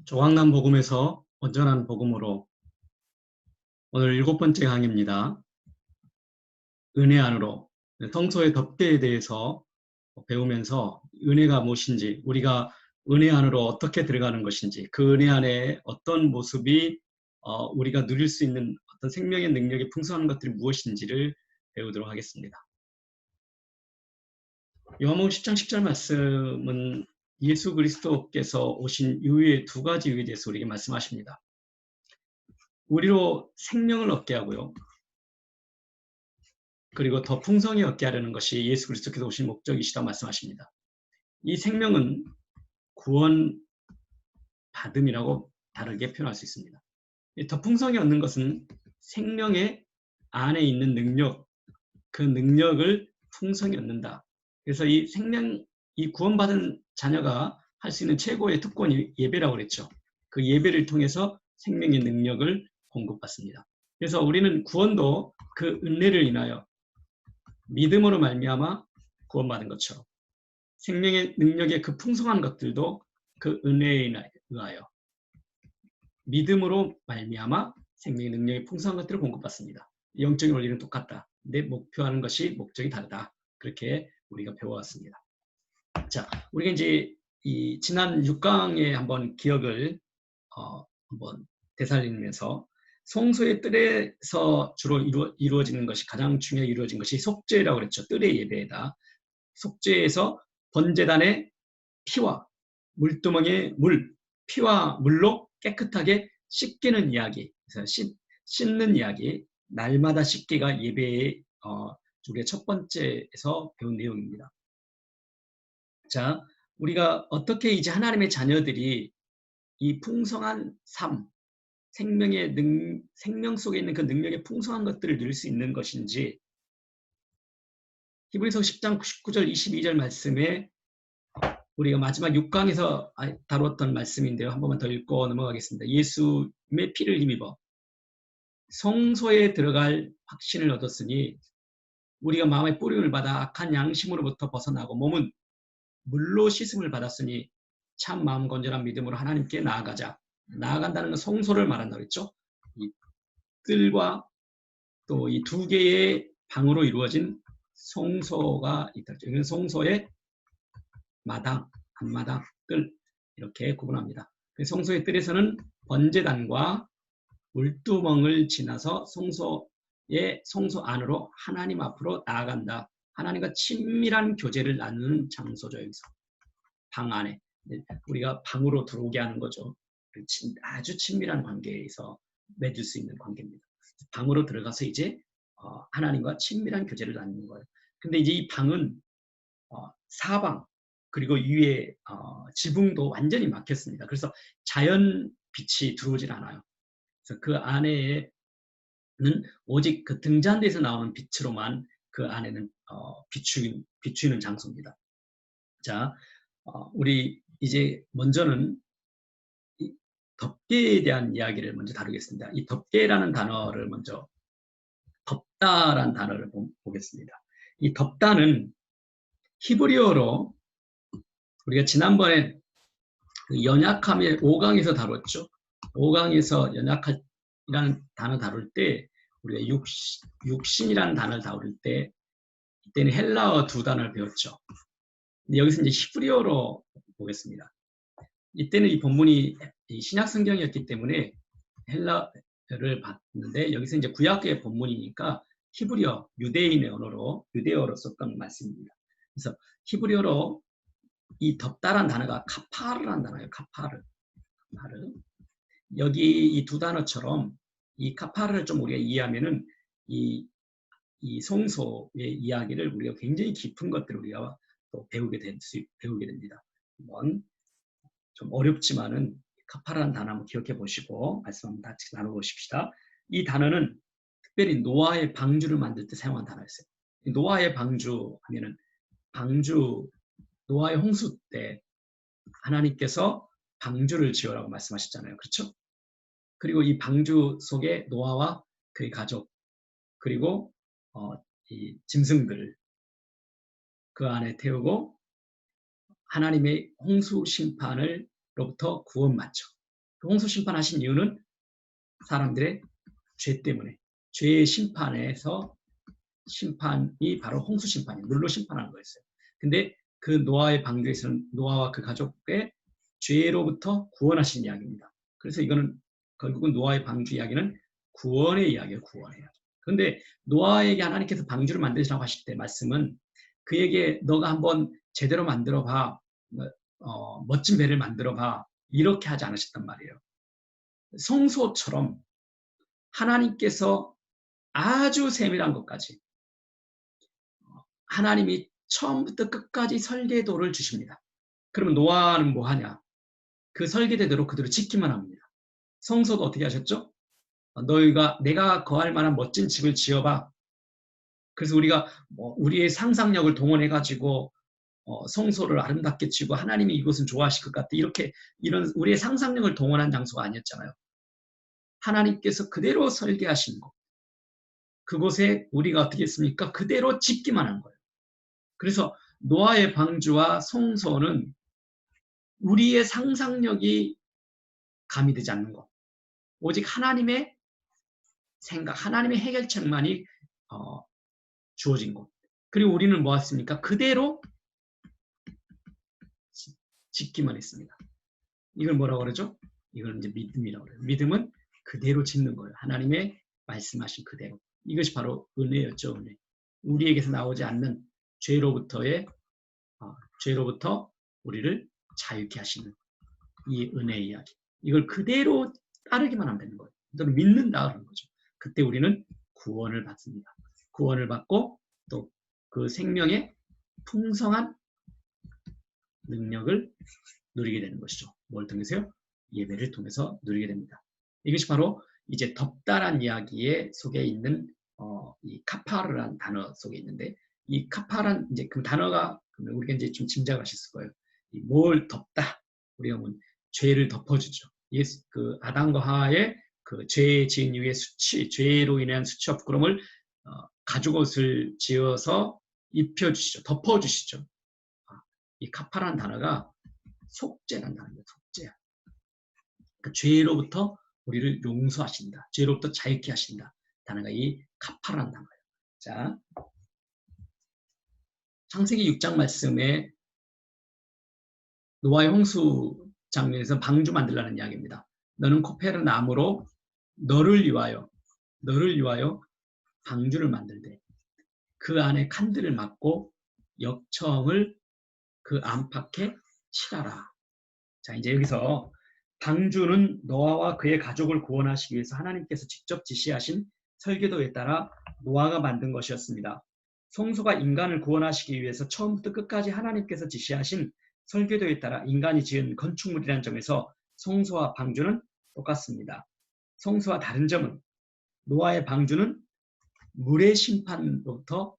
조각난 복음에서 온전한 복음으로 오늘 7번째 강의입니다. 은혜 안으로 성소의 덮개에 대해서 배우면서 은혜가 무엇인지, 우리가 은혜 안으로 어떻게 들어가는 것인지, 그 은혜 안에 어떤 모습이 우리가 누릴 수 있는 어떤 생명의 능력이 풍성한 것들이 무엇인지를 배우도록 하겠습니다. 요한복음 10장 10절 말씀은 예수 그리스도께서 오신 이후의 두 가지 이유에 대해서 우리에게 말씀하십니다. 우리로 생명을 얻게 하고요. 그리고 더 풍성히 얻게 하려는 것이 예수 그리스도께서 오신 목적이시다 말씀하십니다. 이 생명은 구원 받음이라고 다르게 표현할 수 있습니다. 더 풍성히 얻는 것은 생명의 안에 있는 능력, 그 능력을 풍성히 얻는다. 그래서 이 생명, 이 구원받은 자녀가 할 수 있는 최고의 특권이 예배라고 그랬죠. 그 예배를 통해서 생명의 능력을 공급받습니다. 그래서 우리는 구원도 그 은혜를 인하여 믿음으로 말미암아 구원받은 것처럼 생명의 능력의 그 풍성한 것들도 그 은혜에 의하여 믿음으로 말미암아 생명의 능력의 풍성한 것들을 공급받습니다. 영적인 원리는 똑같다. 근데 목표하는 것이 목적이 다르다. 그렇게 우리가 배워왔습니다. 자, 우리가 이제 이 지난 6강에 한번 기억을 한번 되살리면서 성소의 뜰에서 주로 이루어지는 것이 가장 중요하게 이루어진 것이 속죄라고 그랬죠. 뜰의 예배다. 속죄에서 번제단의 피와 물두멍의 물, 피와 물로 깨끗하게 씻기는 이야기, 씻는 이야기, 날마다 씻기가 예배의 우리가 첫 번째에서 배운 내용입니다. 자, 우리가 어떻게 이제 하나님의 자녀들이 이 풍성한 삶, 생명 속에 있는 그 능력의 풍성한 것들을 누릴 수 있는 것인지 히브리서 10장 19절 22절 말씀에 우리가 마지막 6강에서 다뤘던 말씀인데요. 한 번만 더 읽고 넘어가겠습니다. 예수의 피를 힘입어 성소에 들어갈 확신을 얻었으니 우리가 마음의 뿌림을 받아 악한 양심으로부터 벗어나고 몸은 물로 씻음을 받았으니 참 마음 건전한 믿음으로 하나님께 나아가자. 나아간다는 건 성소를 말한다고 그랬죠. 이 뜰과 또 이 두 개의 방으로 이루어진 성소가 있다. 이건 성소의 마당, 앞마당, 뜰 이렇게 구분합니다. 성소의 뜰에서는 번제단과 물두멍을 지나서 성소 안으로 하나님 앞으로 나아간다. 하나님과 친밀한 교제를 나누는 장소죠. 여기서 방 안에 우리가 방으로 들어오게 하는 거죠. 아주 친밀한 관계에서 맺을 수 있는 관계입니다. 방으로 들어가서 이제 하나님과 친밀한 교제를 나누는 거예요. 근데 이제 이 방은 사방 그리고 위에 지붕도 완전히 막혔습니다. 그래서 자연 빛이 들어오질 않아요. 그래서 그 안에는 오직 그 등잔대에서 나오는 빛으로만 그 안에는 비추이는 장소입니다. 자, 우리 이제 먼저는 이 덮개에 대한 이야기를 먼저 다루겠습니다. 이 덮개라는 단어를 먼저 덮다라는 단어를 보겠습니다. 이 덮다는 히브리어로 우리가 지난번에 그 연약함의 5강에서 다뤘죠. 5강에서 연약이라는 단어 다룰 때 우리가 육신이라는 단어를 다룰 때 이때는 헬라어 두 단어를 배웠죠. 여기서 이제 히브리어로 보겠습니다. 이때는 이 본문이 신약 성경이었기 때문에 헬라어를 봤는데 여기서 이제 구약의 본문이니까 히브리어, 유대인의 언어로 유대어로 썼던 말씀입니다. 그래서 히브리어로 이 덮다란 단어가 카파르란 단어예요. 카파르. 여기 이 두 단어처럼 이 카파르를 좀 우리가 이해하면은 이 성소의 이야기를 우리가 굉장히 깊은 것들을 우리가 또 배우게 됩니다. 한번 좀 어렵지만은 카파라는 단어 한번 기억해 보시고 말씀 한번 같이 나눠보십시다. 이 단어는 특별히 노아의 방주를 만들 때 사용한 단어였어요. 노아의 방주 하면은 노아의 홍수 때 하나님께서 방주를 지으라고 말씀하셨잖아요. 그렇죠? 그리고 이 방주 속에 노아와 그의 가족 그리고 이 짐승들을 그 안에 태우고 하나님의 홍수 심판으로부터 구원받죠. 그 홍수 심판하신 이유는 사람들의 죄 때문에, 죄의 심판에서 심판이 바로 홍수 심판이에요. 물로 심판하는 거였어요. 근데 그 노아의 방주에서는 노아와 그 가족의 죄로부터 구원하신 이야기입니다. 그래서 이거는 결국은 노아의 방주 이야기는 구원의 이야기예요. 구원의 이야기. 그런데 노아에게 하나님께서 방주를 만드시라고 하실 때 말씀은 그에게 너가 한번 제대로 만들어봐, 멋진 배를 만들어봐, 이렇게 하지 않으셨단 말이에요. 성소처럼 하나님께서 아주 세밀한 것까지 하나님이 처음부터 끝까지 설계도를 주십니다. 그러면 노아는 뭐 하냐? 그 설계대로 그대로 지키만 합니다. 성소도 어떻게 하셨죠? 너희가 내가 거할 만한 멋진 집을 지어봐. 그래서 우리가 우리의 상상력을 동원해가지고 성소를 아름답게 지고 하나님이 이곳은 좋아하실 것 같다. 이렇게 이런 우리의 상상력을 동원한 장소가 아니었잖아요. 하나님께서 그대로 설계하신 것. 그곳에 우리가 어떻게 했습니까? 그대로 짓기만 한 거예요. 그래서 노아의 방주와 성소는 우리의 상상력이 가미되지 않는 것. 오직 하나님의 생각, 하나님의 해결책만이 주어진 것. 그리고 우리는 뭐 했습니까? 그대로 짓기만 했습니다. 이걸 뭐라고 그러죠? 이걸 이제 믿음이라고 그래요. 믿음은 그대로 짓는 거예요. 하나님의 말씀하신 그대로. 이것이 바로 은혜였죠. 은혜. 우리에게서 나오지 않는 죄로부터 우리를 자유케 하시는 이 은혜의 이야기. 이걸 그대로 따르기만 하면 되는 거예요. 또는 믿는다 그런 거죠. 그때 우리는 구원을 받습니다. 구원을 받고 또 그 생명의 풍성한 능력을 누리게 되는 것이죠. 뭘 통해서요? 예배를 통해서 누리게 됩니다. 이것이 바로 이제 덮다란 이야기에 속에 있는 이 카파르란 단어 속에 있는데 이 카파란 이제 그 단어가 우리가 이제 좀 짐작을 하셨을 거예요. 뭘 덮다? 우리가 뭐 죄를 덮어주죠. 예수 그 아담과 하와의 그 죄 지은 이후의 죄로 인한 수치와 부끄러움을 가죽옷을 지어서 입혀주시죠. 덮어주시죠. 이 카파라는 단어가 속죄라는 단어입니다. 속죄. 그 죄로부터 우리를 용서하신다. 죄로부터 자유케 하신다. 단어가 이 카파라는 단어예요. 자, 창세기 6장 말씀에 노아의 홍수 장면에서 방주 만들라는 이야기입니다. 너는 코페르 나무로 너를 위하여 방주를 만들되 그 안에 칸들을 막고 역청을 그 안팎에 칠하라. 자, 이제 여기서 방주는 노아와 그의 가족을 구원하시기 위해서 하나님께서 직접 지시하신 설계도에 따라 노아가 만든 것이었습니다. 성소가 인간을 구원하시기 위해서 처음부터 끝까지 하나님께서 지시하신 설계도에 따라 인간이 지은 건축물이라는 점에서 성소와 방주는 똑같습니다. 성소와 다른 점은 노아의 방주는 물의 심판로부터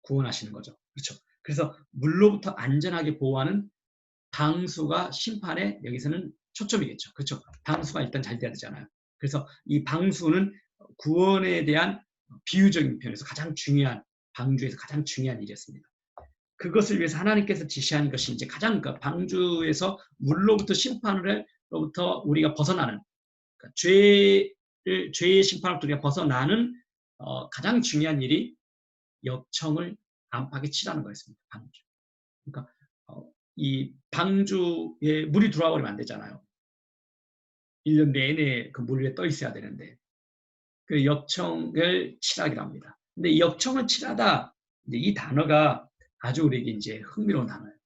구원하시는 거죠. 그렇죠. 그래서 물로부터 안전하게 보호하는 방수가 심판에 여기서는 초점이겠죠. 그렇죠. 방수가 일단 잘 돼야 되잖아요. 그래서 이 방수는 구원에 대한 비유적인 표현에서 가장 중요한 방주에서 가장 중요한 일이었습니다. 그것을 위해서 하나님께서 지시한 것이 이제 가장 방주에서 물로부터 심판으로부터 우리가 벗어나는 그러니까 죄의 심판으로부터 우리가 벗어나는 가장 중요한 일이 역청을 안팎에 칠하는 거였습니다. 방주. 그러니까 이 방주에 물이 들어와 버리면 안 되잖아요. 1년 내내 그 물 위에 떠 있어야 되는데 그 역청을 칠하기로 합니다. 근데 이 역청을 칠하다 이제 이 단어가 아주 우리에게 이제 흥미로운 단어예요.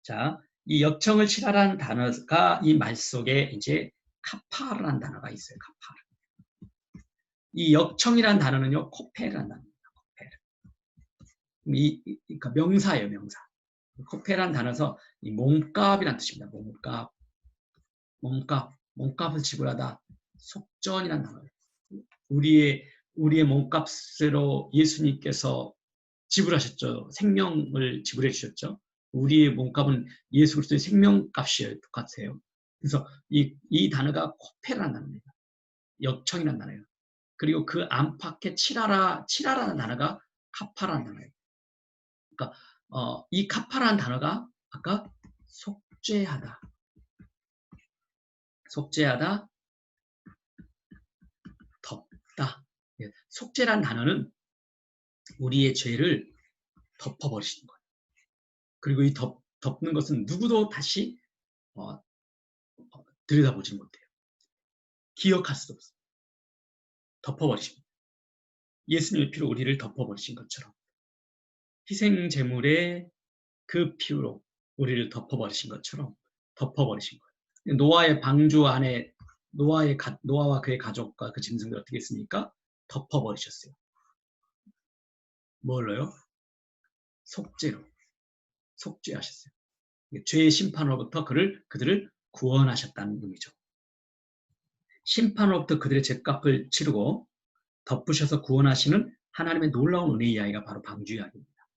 자, 이 역청을 칠하라는 단어가 이 말 속에 이제 카파르라는 단어가 있어요. 카파르. 이 역청이라는 단어는요, 코페르라는 단어입니다. 코페르. 그러니까 명사예요, 명사. 코페라는 단어에서 이 몸값이라는 뜻입니다. 몸값을 지불하다. 속전이라는 단어예요. 우리의 몸값으로 예수님께서 지불하셨죠. 생명을 지불해 주셨죠. 우리의 몸값은 예수 그리스도의 생명값이에요. 똑같아요. 그래서 이 단어가 코페라는 단어입니다. 역청이라는 단어예요. 그리고 그 안팎에 칠하라는 단어가 카파라는 단어예요. 그러니까 이 카파라는 단어가 아까 속죄하다. 속죄하다, 덮다. 속죄란 단어는 우리의 죄를 덮어버리시는 거예요. 그리고 이 덮는 것은 누구도 다시 들여다보지 못해요. 기억할 수도 없어요. 덮어버리십니다. 예수님의 피로 우리를 덮어버리신 것처럼 희생 제물의 그 피로 우리를 덮어버리신 것처럼 덮어버리신 거예요. 노아의 방주 안에 노아와 그의 가족과 그 짐승들 어떻게 했습니까? 덮어버리셨어요. 뭘로요? 속죄로. 속죄하셨어요. 죄의 심판으로부터 그들을 구원하셨다는 의미죠. 심판으로부터 그들의 죄값을 치르고 덮으셔서 구원하시는 하나님의 놀라운 은혜 이야기가 바로 방주 이야기입니다.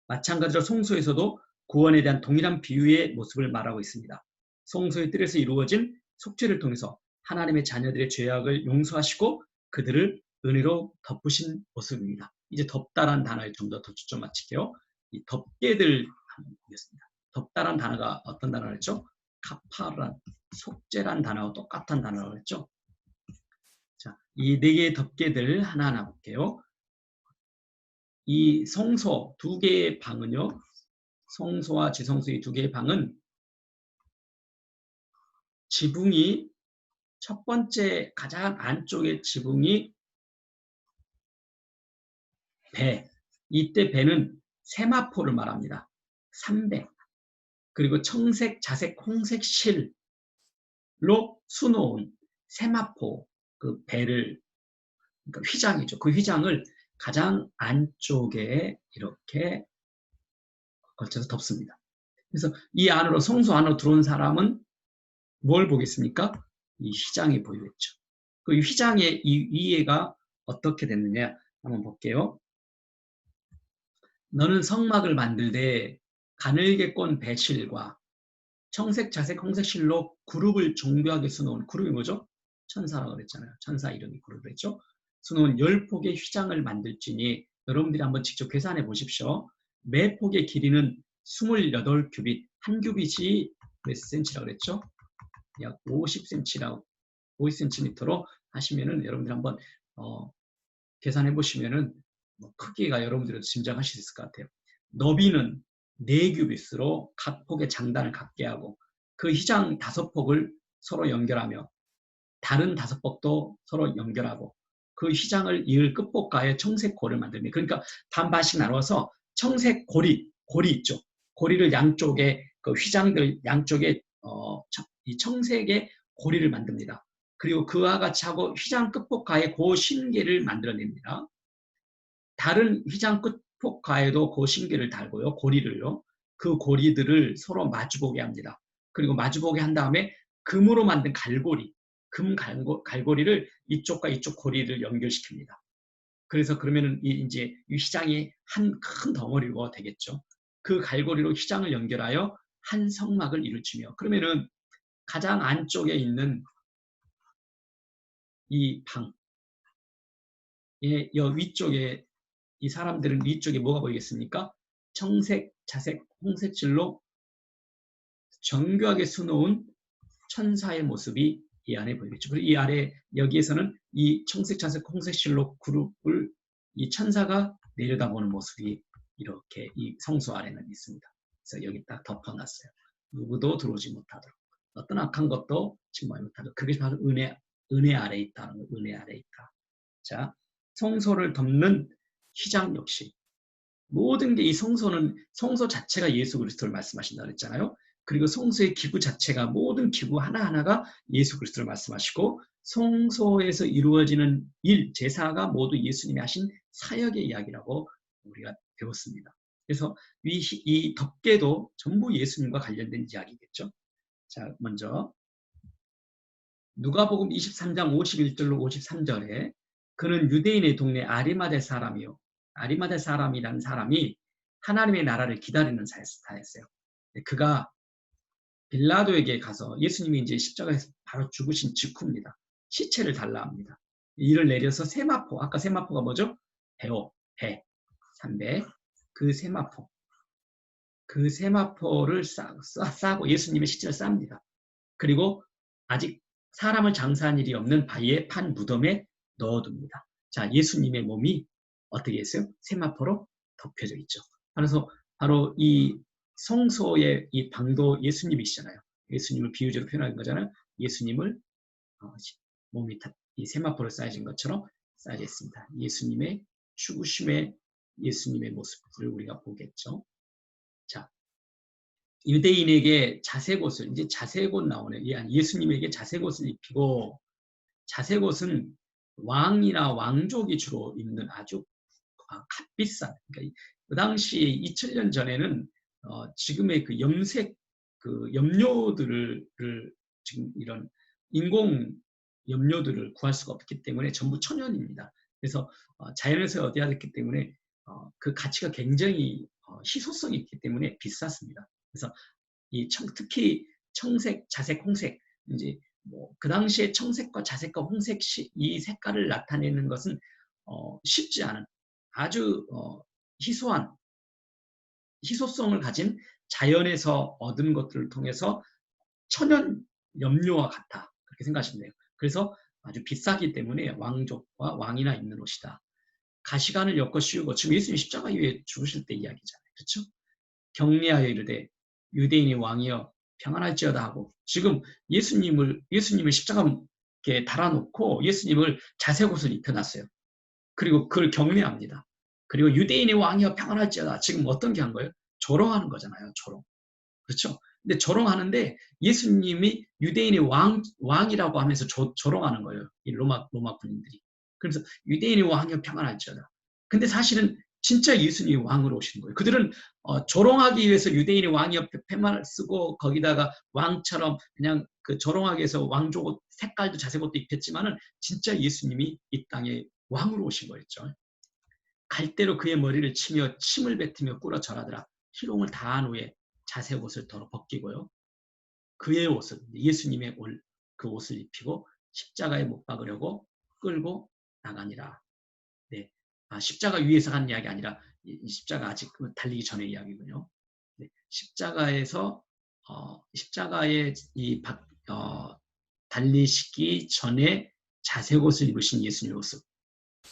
마찬가지로 송소에서도 구원에 대한 동일한 비유의 모습을 말하고 있습니다. 송소의 뜰에서 이루어진 속죄를 통해서 하나님의 자녀들의 죄악을 용서하시고 그들을 은혜로 덮으신 모습입니다. 이제 덮다란 단어에 좀 더 초점 맞출게요. 이 덮개들 한번 보겠습니다. 덮다란 단어가 어떤 단어였죠? 카파란, 속죄란 단어와 똑같은 단어라고 했죠. 자, 이 네 개의 덮개들 하나하나 볼게요. 이 성소 두 개의 방은요. 성소와 지성소의 두 개의 방은 지붕이 첫 번째 가장 안쪽의 지붕이 배. 이때 배는 세마포를 말합니다. 300. 그리고 청색, 자색, 홍색 실로 수놓은 세마포 그 배를 그러니까 휘장이죠. 그 휘장을 가장 안쪽에 이렇게 걸쳐서 덮습니다. 그래서 이 안으로 성소 안으로 들어온 사람은 뭘 보겠습니까? 이 휘장이 보이겠죠. 그 휘장의 이 이해가 어떻게 됐느냐 한번 볼게요. 너는 성막을 만들되 가늘게 꼰 배실과 청색, 자색, 홍색 실로 그룹을 정교하게 수놓은 그룹이 뭐죠? 천사라고 그랬잖아요. 천사 이름이 그룹을 했죠. 수놓은 10폭의 휘장을 만들지니 여러분들이 한번 직접 계산해 보십시오. 매 폭의 길이는 28규빗, 한 규빗이 몇 센치라고 그랬죠? 약 50cm라고 50cm로 하시면은 여러분들 한번 계산해 보시면은 크기가 여러분들도 짐작하실 수 있을 것 같아요. 너비는 4규빗으로 각 폭의 장단을 갖게 하고 그 휘장 5폭을 서로 연결하며 다른 5폭도 서로 연결하고 그 휘장을 이을 끝폭가에 청색 고리를 만듭니다. 그러니까 반반씩 나눠서 청색 고리 있죠. 고리를 양쪽에 그 휘장들 양쪽에 이 청색의 고리를 만듭니다. 그리고 그와 같이 하고 휘장 끝폭가에 그 신계를 만들어냅니다. 다른 휘장 끝폭가에도 그 신계를 달고요. 고리를요. 그 고리들을 서로 마주보게 합니다. 그리고 마주보게 한 다음에 금으로 만든 갈고리, 금 갈고리를 이쪽과 이쪽 고리를 연결시킵니다. 그래서 그러면은 이제 이 휘장이 한 큰 덩어리가 되겠죠. 그 갈고리로 휘장을 연결하여 한 성막을 이루치며 그러면은 가장 안쪽에 있는 이 방의 위쪽에 이 사람들은 위쪽에 뭐가 보이겠습니까? 청색, 자색, 홍색실로 정교하게 수놓은 천사의 모습이 이 안에 보이겠죠. 그리고 이 아래 여기에서는 이 청색, 자색, 홍색실로 그룹을 이 천사가 내려다보는 모습이 이렇게 이 성소 아래는 있습니다. 그래서 여기 딱 덮어놨어요. 누구도 들어오지 못하도록. 어떤 악한 것도 침범하지 못하도록. 그것이 바로 은혜 아래에 있다는 거예요. 은혜 아래에 있다. 자, 성소를 덮는 휘장 역시 모든 게 이 성소 자체가 예수 그리스도를 말씀하신다 그랬잖아요. 그리고 성소의 기구 자체가 모든 기구 하나하나가 예수 그리스도를 말씀하시고 성소에서 이루어지는 일, 제사가 모두 예수님이 하신 사역의 이야기라고 우리가 배웠습니다. 그래서 이 덮개도 전부 예수님과 관련된 이야기겠죠. 자, 먼저 누가복음 23장 51절로 53절에 그는 유대인의 동네 아리마대 사람이요. 아리마대 사람이라는 사람이 하나님의 나라를 기다리는 사였어요. 그가 빌라도에게 가서 예수님이 이제 십자가에서 바로 죽으신 직후입니다. 시체를 달라 합니다. 이를 내려서 세마포, 아까 세마포가 뭐죠? 배, 300, 그 세마포를 싸고 예수님의 시체를 쌉니다. 그리고 아직 사람을 장사한 일이 없는 바위에 판 무덤에 넣어둡니다. 자, 예수님의 몸이 어떻게 했어요? 세마포로 덮여져 있죠. 그래서 바로 이 성소의 이 방도 예수님이시잖아요. 예수님을 비유적으로 표현한 거잖아요. 예수님을 몸이 이 세마포로 쌓여진 것처럼 쌓여져 있습니다. 예수님의 죽으심의 예수님의 모습을 우리가 보겠죠. 자, 유대인에게 자색옷을, 이제 자색옷 나오네요. 예수님에게 자색옷을 입히고, 자색옷은 왕이나 왕족이 주로 입는 아주 값비싼, 그러니까 그 당시 2000년 전에는 지금의 그 염색 그 염료들을 지금 이런 인공 염료들을 구할 수가 없기 때문에 전부 천연입니다. 그래서 자연에서 얻어야 됐기 때문에 그 가치가 굉장히 희소성이 있기 때문에 비쌌습니다. 그래서 특히 청색, 자색, 홍색, 이제 뭐 그 당시에 청색과 자색과 홍색 이 색깔을 나타내는 것은 쉽지 않은 아주 희소한 희소성을 가진 자연에서 얻은 것들을 통해서 천연 염료와 같다. 그렇게 생각하시면 돼요. 그래서 아주 비싸기 때문에 왕족과 왕이나 입는 옷이다. 가시관을 엮어 씌우고, 지금 예수님 십자가 위에 죽으실 때 이야기잖아요. 그렇죠? 격리하여 이르되 유대인이 왕이여 평안할지어다 하고, 지금 예수님을 십자가에 달아놓고 예수님을 자색옷을 입혀놨어요. 그리고 그걸 격려합니다. 그리고 유대인의 왕이여 평안할지어다. 지금 어떤 게 한 거예요? 조롱하는 거잖아요. 조롱. 그렇죠? 근데 조롱하는데 예수님이 유대인의 왕이라고 하면서 조롱하는 거예요. 이 로마 군인들이. 그래서 유대인의 왕이여 평안할지어다. 근데 사실은 진짜 예수님이 왕으로 오신 거예요. 그들은 조롱하기 위해서 유대인의 왕이여 팻말을 쓰고 거기다가 왕처럼 그냥 그 조롱하기 위해서 왕족 색깔도 자색옷도 입혔지만은 진짜 예수님이 이 땅에 왕으로 오신 거였죠. 갈대로 그의 머리를 치며 침을 뱉으며 꿇어 절하더라. 희롱을 다한 후에 자색 옷을 덜어 벗기고요. 그의 옷을, 예수님의 그 옷을 입히고 십자가에 못 박으려고 끌고 나가니라. 네. 십자가 위에서 한 이야기 아니라 이 십자가 아직 달리기 전의 이야기군요. 네. 십자가에서 십자가에 달리시기 전에 자색 옷을 입으신 예수님의 모습,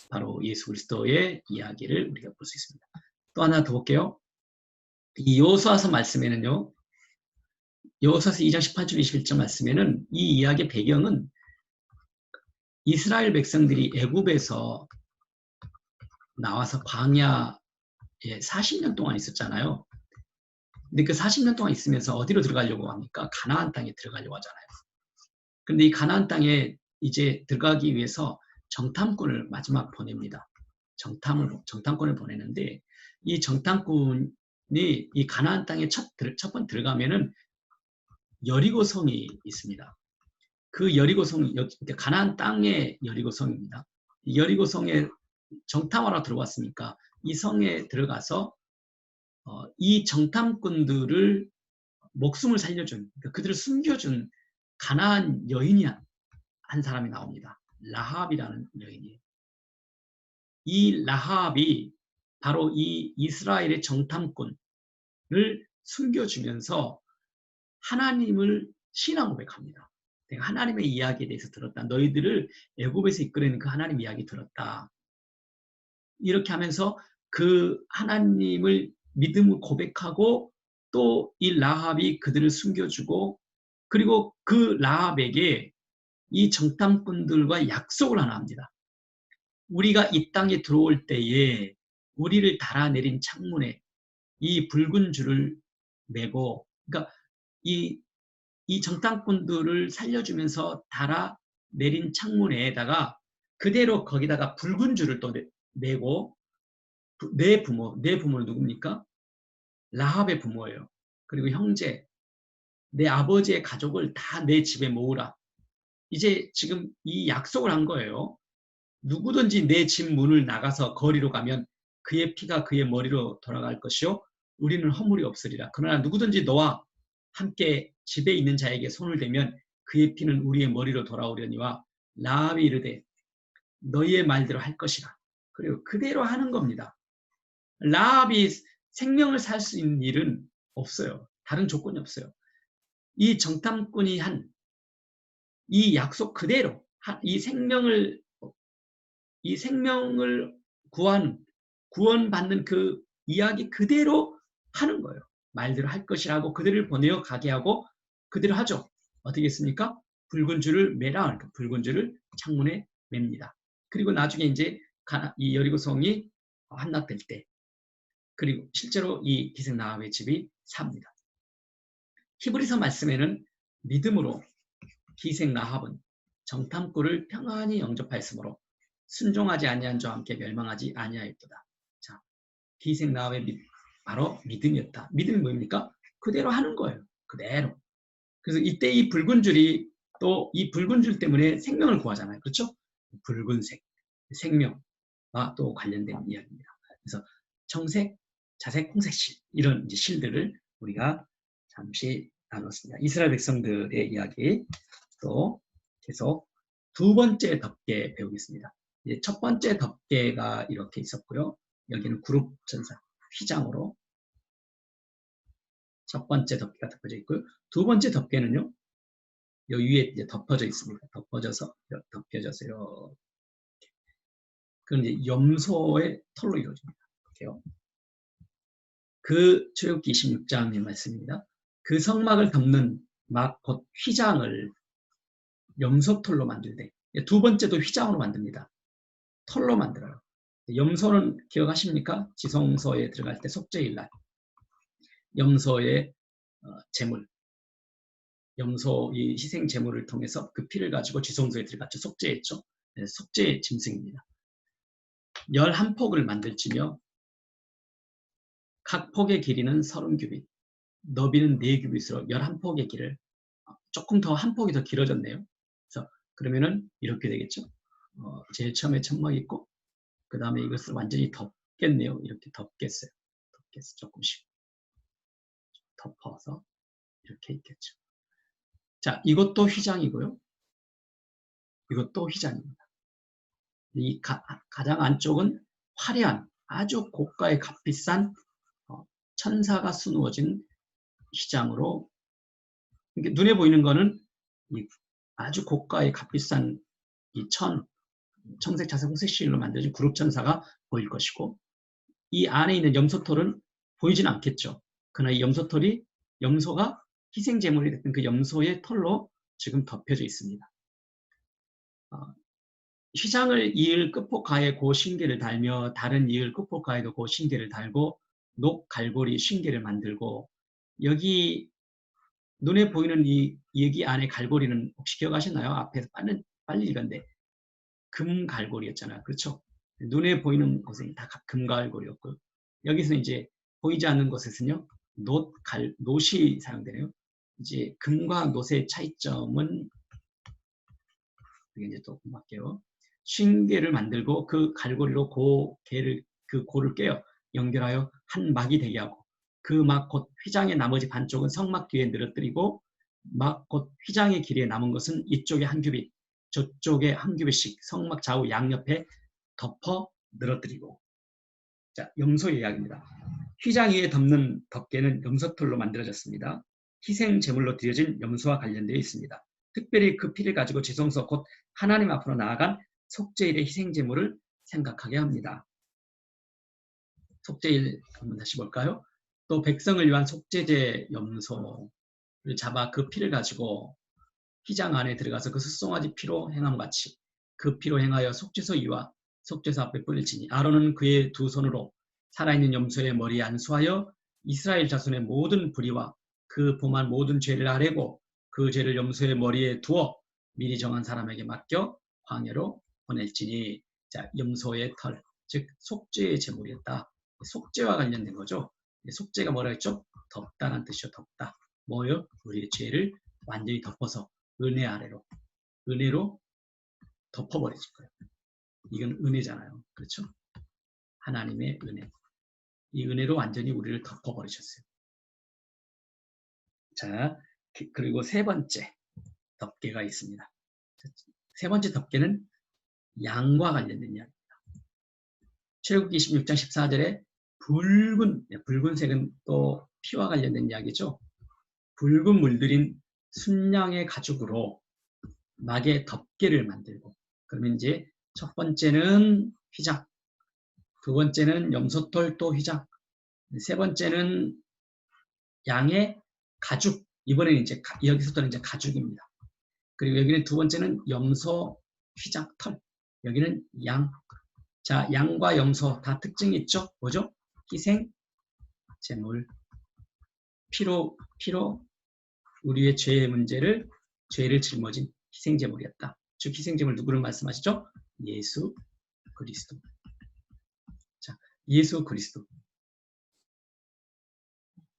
바로 예수 그리스도의 이야기를 우리가 볼 수 있습니다. 또 하나 더 볼게요. 이 여호수아서 말씀에는요. 여호수아서 2장 18절 21절 말씀에는 이 이야기의 배경은 이스라엘 백성들이 애굽에서 나와서 광야에 40년 동안 있었잖아요. 근데 그 40년 동안 있으면서 어디로 들어가려고 합니까? 가나안 땅에 들어가려고 하잖아요. 근데 이 가나안 땅에 이제 들어가기 위해서 정탐꾼을 마지막 보냅니다. 정탐꾼을 보내는데 이 정탐꾼이 이 가나안 땅에 첫 번 들어가면은 여리고성이 있습니다. 그 여리고성, 그러니까 가나안 땅의 여리고성입니다. 여리고성에 정탐하러 들어왔으니까 이 성에 들어가서 이 정탐꾼들을 목숨을 살려준, 그러니까 그들을 숨겨준 가나안 여인이 한 사람이 나옵니다. 라합이라는 여인이에요. 이 라합이 바로 이 이스라엘의 정탐꾼을 숨겨주면서 하나님을 신앙 고백합니다. 내가 하나님의 이야기에 대해서 들었다. 너희들을 애굽에서 이끌어내는 그 하나님 이야기 들었다. 이렇게 하면서 그 하나님을 믿음을 고백하고 또 이 라합이 그들을 숨겨주고, 그리고 그 라합에게 이 정탐꾼들과 약속을 하나 합니다. 우리가 이 땅에 들어올 때에 우리를 달아내린 창문에 이 붉은 줄을 매고, 그러니까 이 정탐꾼들을 살려주면서 달아내린 창문에다가 그대로 거기다가 붉은 줄을 또 매고, 내 부모는 누굽니까? 라합의 부모예요. 그리고 형제, 내 아버지의 가족을 다 내 집에 모으라. 이제 지금 이 약속을 한 거예요. 누구든지 내 집 문을 나가서 거리로 가면 그의 피가 그의 머리로 돌아갈 것이요 우리는 허물이 없으리라. 그러나 누구든지 너와 함께 집에 있는 자에게 손을 대면 그의 피는 우리의 머리로 돌아오려니와 라합이 이르되 너희의 말대로 할 것이라. 그리고 그대로 하는 겁니다. 라합이 생명을 살 수 있는 일은 없어요. 다른 조건이 없어요. 이 정탐꾼이 한 이 약속 그대로 이 생명을 구원받는 그 이야기 그대로 하는 거예요. 말대로 할 것이라고 그들을 보내어 가게 하고 그대로 하죠. 어떻게 했습니까? 붉은 줄을 매라. 그러니까 붉은 줄을 창문에 맵니다. 그리고 나중에 이제 이 여리고성이 함락될 때, 그리고 실제로 이 기생 라합의 집이 삽니다. 히브리서 말씀에는 믿음으로 기생 라합은 정탐꾼을 평안히 영접하였으므로 순종하지 아니한 자와 함께 멸망하지 아니하였도다. 자, 기생 라합의 바로 믿음이었다. 믿음이 뭡니까? 그대로 하는 거예요. 그대로. 그래서 이때 이 붉은 줄이 또 이 붉은 줄 때문에 생명을 구하잖아요. 그렇죠? 붉은색, 생명과 또 관련된 이야기입니다. 그래서 청색, 자색, 홍색실 이런 이제 실들을 우리가 잠시 나눴습니다. 이스라엘 백성들의 이야기 또 계속 두 번째 덮개 배우겠습니다. 첫 번째 덮개가 이렇게 있었고요. 여기는 그룹 전사 휘장으로 첫 번째 덮개가 덮어져 있고요. 두 번째 덮개는요. 요 위에 이제 덮어져 있습니다. 덮어져서 이렇게. 그건 이제 염소의 털로 이루어집니다. 이렇게요. 그 출애굽기 26장의 말씀입니다. 그 성막을 덮는 막 곧 휘장을 염소털로 만들되 두 번째도 휘장으로 만듭니다. 털로 만들어요. 염소는 기억하십니까? 지성소에 들어갈 때 속죄일날 염소의 제물, 염소 이 희생 제물을 통해서 그 피를 가지고 지성소에 들어갔죠. 속죄했죠. 네, 속죄의 짐승입니다. 11폭을 만들지며 각 폭의 길이는 30규빗, 너비는 4규빗으로 11폭의 길을 조금 더 한 폭이 더 길어졌네요. 그래서 그러면은 이렇게 되겠죠. 제일 처음에 천막이 있고 그 다음에 이것을 완전히 덮겠네요. 이렇게 덮겠어요. 조금씩 덮어서 이렇게 있겠죠. 자, 이것도 휘장이고요. 이것도 휘장입니다. 이 가장 안쪽은 화려한 아주 고가의 값비싼 천사가 수놓아진 휘장으로 눈에 보이는 거는 아주 고가의 값비싼 이 청색, 자색, 홍색 실로 만들어진 그룹 천사가 보일 것이고 이 안에 있는 염소털은 보이진 않겠죠. 그러나 이 염소가 희생 제물이 됐던 그 염소의 털로 지금 덮여져 있습니다. 휘장을 이을 끝폭가에 고 신계를 달며 다른 이을 끝폭가에도 고 신계를 달고 녹 갈고리 신계를 만들고 여기 눈에 보이는 여기 안에 갈고리는 혹시 기억하시나요? 앞에서 빨리 읽었는데 금 갈고리였잖아요. 그렇죠? 눈에 보이는 곳은 다 금 갈고리였고 여기서 이제 보이지 않는 곳에서는요. 놋이 사용되네요. 이제 금과 놋의 차이점은 이제 또 볼게요. 신계를 만들고 그 갈고리로 그 고를 깨어 연결하여 한 막이 되게 하고 그 막 곧 휘장의 나머지 반쪽은 성막 뒤에 늘어뜨리고 막 곧 휘장의 길이에 남은 것은 이쪽에 한 규빗 저쪽에 한 규빗씩 성막 좌우 양옆에 덮어 늘어뜨리고. 자, 염소의 이야기입니다. 휘장 위에 덮는 덮개는 염소털로 만들어졌습니다. 희생 제물로 드려진 염소와 관련되어 있습니다. 특별히 그 피를 가지고 지성소 곧 하나님 앞으로 나아간 속죄일의 희생 제물을 생각하게 합니다. 속죄일 한번 다시 볼까요? 또 백성을 위한 속죄제 염소를 잡아 그 피를 가지고 휘장 안에 들어가서 그 숫송아지 피로 행함같이 그 피로 행하여 속죄소 위와 속죄소 앞에 뿌릴지니 아론은 그의 두 손으로 살아있는 염소의 머리에 안수하여 이스라엘 자손의 모든 불의와 그 범한 모든 죄를 아뢰고 그 죄를 염소의 머리에 두어 미리 정한 사람에게 맡겨 광야로 보낼지니. 자, 염소의 털, 즉 속죄의 제물이었다. 속죄와 관련된 거죠. 속죄가 뭐라 했죠? 덮다라는 뜻이죠. 덮다. 뭐요? 우리의 죄를 완전히 덮어서 은혜 아래로, 은혜로 덮어버리실 거예요. 이건 은혜잖아요. 그렇죠? 하나님의 은혜. 이 은혜로 완전히 우리를 덮어버리셨어요. 자, 그리고 세 번째 덮개가 있습니다. 세 번째 덮개는 양과 관련된 이야기입니다. 출애굽기 26장 14절에 붉은색은 또 피와 관련된 이야기죠. 붉은 물들인 순양의 가죽으로 막의 덮개를 만들고, 그러면 이제 첫 번째는 휘장, 두 번째는 염소털 또 휘장, 세 번째는 양의 가죽, 이번에는 이제 여기서부터는 이제 가죽입니다. 그리고 여기는 두 번째는 염소 휘장 털, 여기는 양. 자, 양과 염소 다 특징이 있죠? 뭐죠? 희생, 제물, 피로 우리의 죄의 문제를, 죄를 짊어진 희생제물이었다. 즉 희생제물 누구를 말씀하시죠? 예수 그리스도. 자, 예수 그리스도.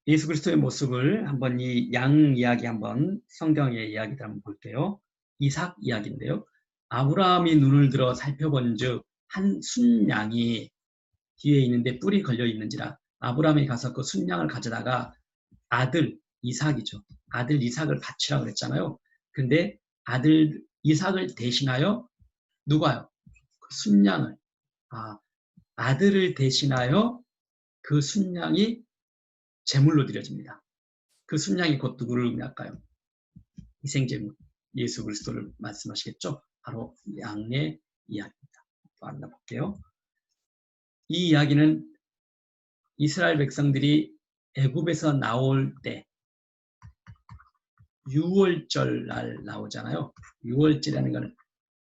예수 그리스도의 모습을 한번 이 양 이야기 한번 성경의 이야기를 한번 볼게요. 이삭 이야기인데요. 아브라함이 눈을 들어 살펴본즉 한 순양이 뒤에 있는데 뿔이 걸려 있는지라 아브라함이 가서 그 순양을 가져다가 아들 이삭이죠. 아들 이삭을 바치라 그랬잖아요. 근데 아들 이삭을 대신하여 누가요? 그 순양을, 아들을 대신하여 그 순양이 제물로 드려집니다. 그 순양이 곧 누구를 의미할까요? 희생제물, 예수 그리스도를 말씀하시겠죠? 바로 양의 이야기입니다. 또 만나볼게요. 이 이야기는 이스라엘 백성들이 애굽에서 나올 때 6월절 날 나오잖아요. 6월절이라는 것은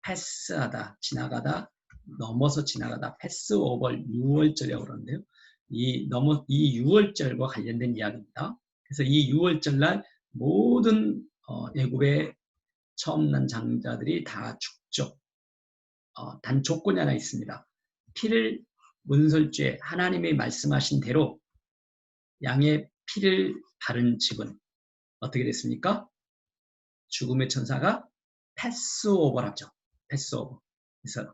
패스하다, 지나가다, 넘어서 지나가다, 패스오버 6월절이라고 그러는데요. 이 6월절과 관련된 이야기입니다. 그래서 이 6월절 날 모든 애굽의 처음 난 장자들이 다 죽죠. 단 조건이 하나 있습니다. 피를 문설주에 하나님이 말씀하신 대로 양의 피를 바른 집은 어떻게 됐습니까? 죽음의 천사가 패스오버를 하죠. 패스오버. 그래서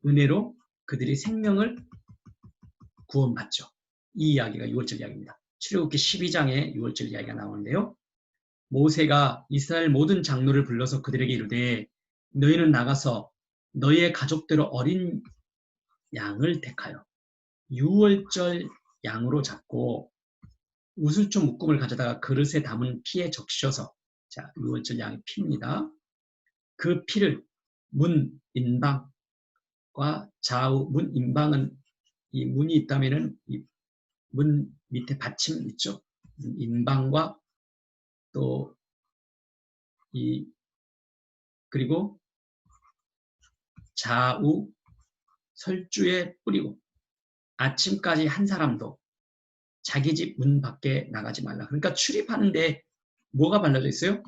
은혜로 그들이 생명을 구원받죠. 이 이야기가 6월절 이야기입니다. 출애굽기 12장에 6월절 이야기가 나오는데요. 모세가 이스라엘 모든 장로를 불러서 그들에게 이르되 너희는 나가서 너희의 가족대로 어린 양을 택하여 6월절 양으로 잡고 우슬초 묶음을 가져다가 그릇에 담은 피에 적셔서, 자, 6월절 양의 피입니다. 그 피를 문 인방과 좌우, 문 인방은 이 문이 있다면은 이 문 밑에 받침 있죠. 인방과 또 이 그리고 좌우 설주에 뿌리고 아침까지 한 사람도 자기 집 문 밖에 나가지 말라. 그러니까 출입하는데 뭐가 발라져 있어요?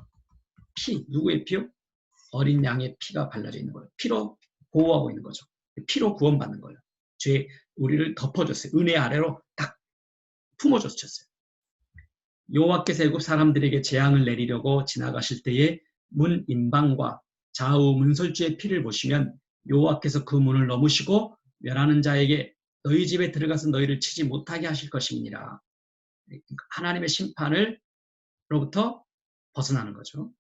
피. 누구의 피요? 어린 양의 피가 발라져 있는 거예요. 피로 보호하고 있는 거죠. 피로 구원받는 거예요. 죄, 우리를 덮어줬어요. 은혜 아래로 딱 품어줬었어요. 여호와께서 애굽 사람들에게 재앙을 내리려고 지나가실 때에 문 인방과 좌우 문설주의 피를 보시면 여호와께서 그 문을 넘으시고 멸하는 자에게 너희 집에 들어가서 너희를 치지 못하게 하실 것입니다. 하나님의 심판으로부터 벗어나는 거죠.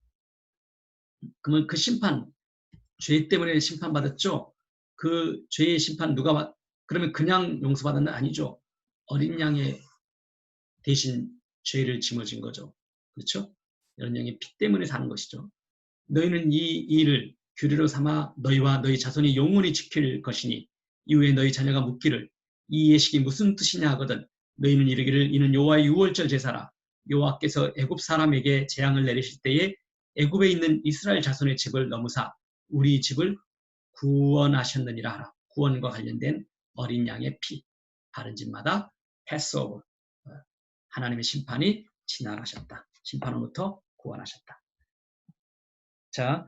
그러면 그 심판, 죄 때문에 심판받았죠? 그 죄의 심판 그러면 그냥 용서받았나? 아니죠. 어린 양의 대신 죄를 짊어진 거죠. 그렇죠? 어린 양의 피 때문에 사는 것이죠. 너희는 이 일을 규례로 삼아 너희와 너희 자손이 영원히 지킬 것이니 이후에 너희 자녀가 묻기를 이 예식이 무슨 뜻이냐 하거든 너희는 이르기를 이는 여호와의 유월절 제사라. 여호와께서 애굽 사람에게 재앙을 내리실 때에 애굽에 있는 이스라엘 자손의 집을 넘으사 우리 집을 구원하셨느니라 하라. 구원과 관련된 어린 양의 피, 바른 집마다 패스오버, 하나님의 심판이 지나가셨다. 심판으로부터 구원하셨다. 자,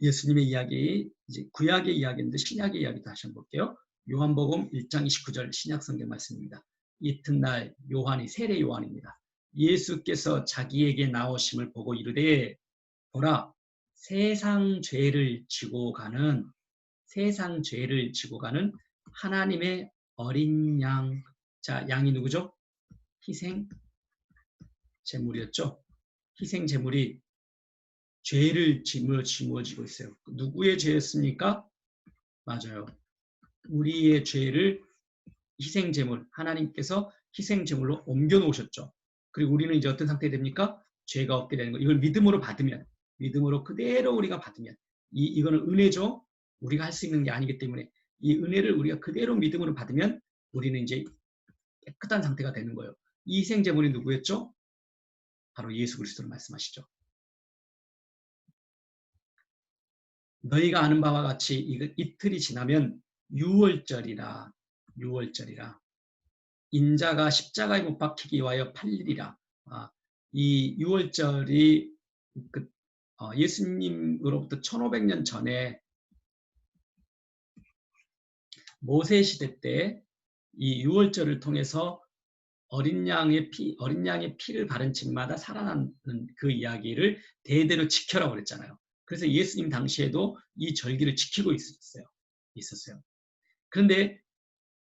예수님의 이야기, 이제 구약의 이야기인데 신약의 이야기도 다시 한번 볼게요. 요한복음 1장 29절 신약 성경 말씀입니다. 이튿날 요한이 세례 요한입니다. 예수께서 자기에게 나오심을 보고 이르되 보라 세상 죄를 지고 가는 하나님의 어린 양. 자, 양이 누구죠? 희생 제물이었죠. 희생 제물이 죄를 짊어지고 있어요. 누구의 죄였습니까? 맞아요. 우리의 죄를 희생제물, 하나님께서 희생제물로 옮겨 놓으셨죠. 그리고 우리는 이제 어떤 상태가 됩니까? 죄가 없게 되는 거. 이걸 믿음으로 받으면 믿음으로 그대로 우리가 받으면 이거는 은혜죠. 우리가 할 수 있는 게 아니기 때문에 이 은혜를 우리가 그대로 믿음으로 받으면 우리는 이제 깨끗한 상태가 되는 거예요. 이 희생제물이 누구였죠? 바로 예수 그리스도를 말씀하시죠. 너희가 아는 바와 같이 이틀이 지나면 유월절이라 인자가 십자가에 못 박히기 위하여 팔리리라. 이 유월절이 예수님으로부터 1500년 전에 모세 시대 때 이 유월절을 통해서 어린 양의 피를 바른 집마다 살아나는 그 이야기를 대대로 지켜라고 그랬잖아요. 그래서 예수님 당시에도 이 절기를 지키고 있었어요. 그런데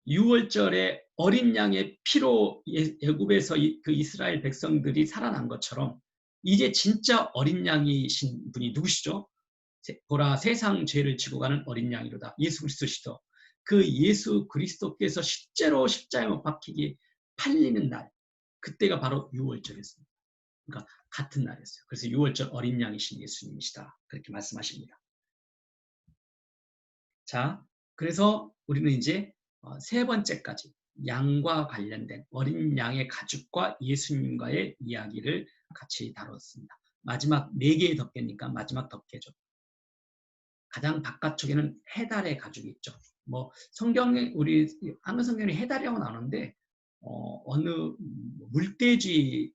유월절에 어린 양의 피로 애굽에서 그 이스라엘 백성들이 살아난 것처럼 이제 진짜 어린 양이신 분이 누구시죠? 보라 세상 죄를 지고 가는 어린 양이로다. 예수 그리스도시죠. 그 예수 그리스도께서 실제로 십자가에 못 박히기 팔리는 날, 그때가 바로 유월절이었습니다. 그러니까 같은 날이었어요. 그래서 유월절 어린 양이신 예수님이시다. 그렇게 말씀하십니다. 자, 그래서 우리는 이제 세 번째까지 양과 관련된 어린 양의 가죽과 예수님과의 이야기를 같이 다뤘습니다. 마지막 4개의 덮개니까 마지막 덮개죠. 가장 바깥쪽에는 해달의 가죽이 있죠. 뭐 성경에 우리 한글 성경에 해달이라고 나오는데 어느 물돼지라고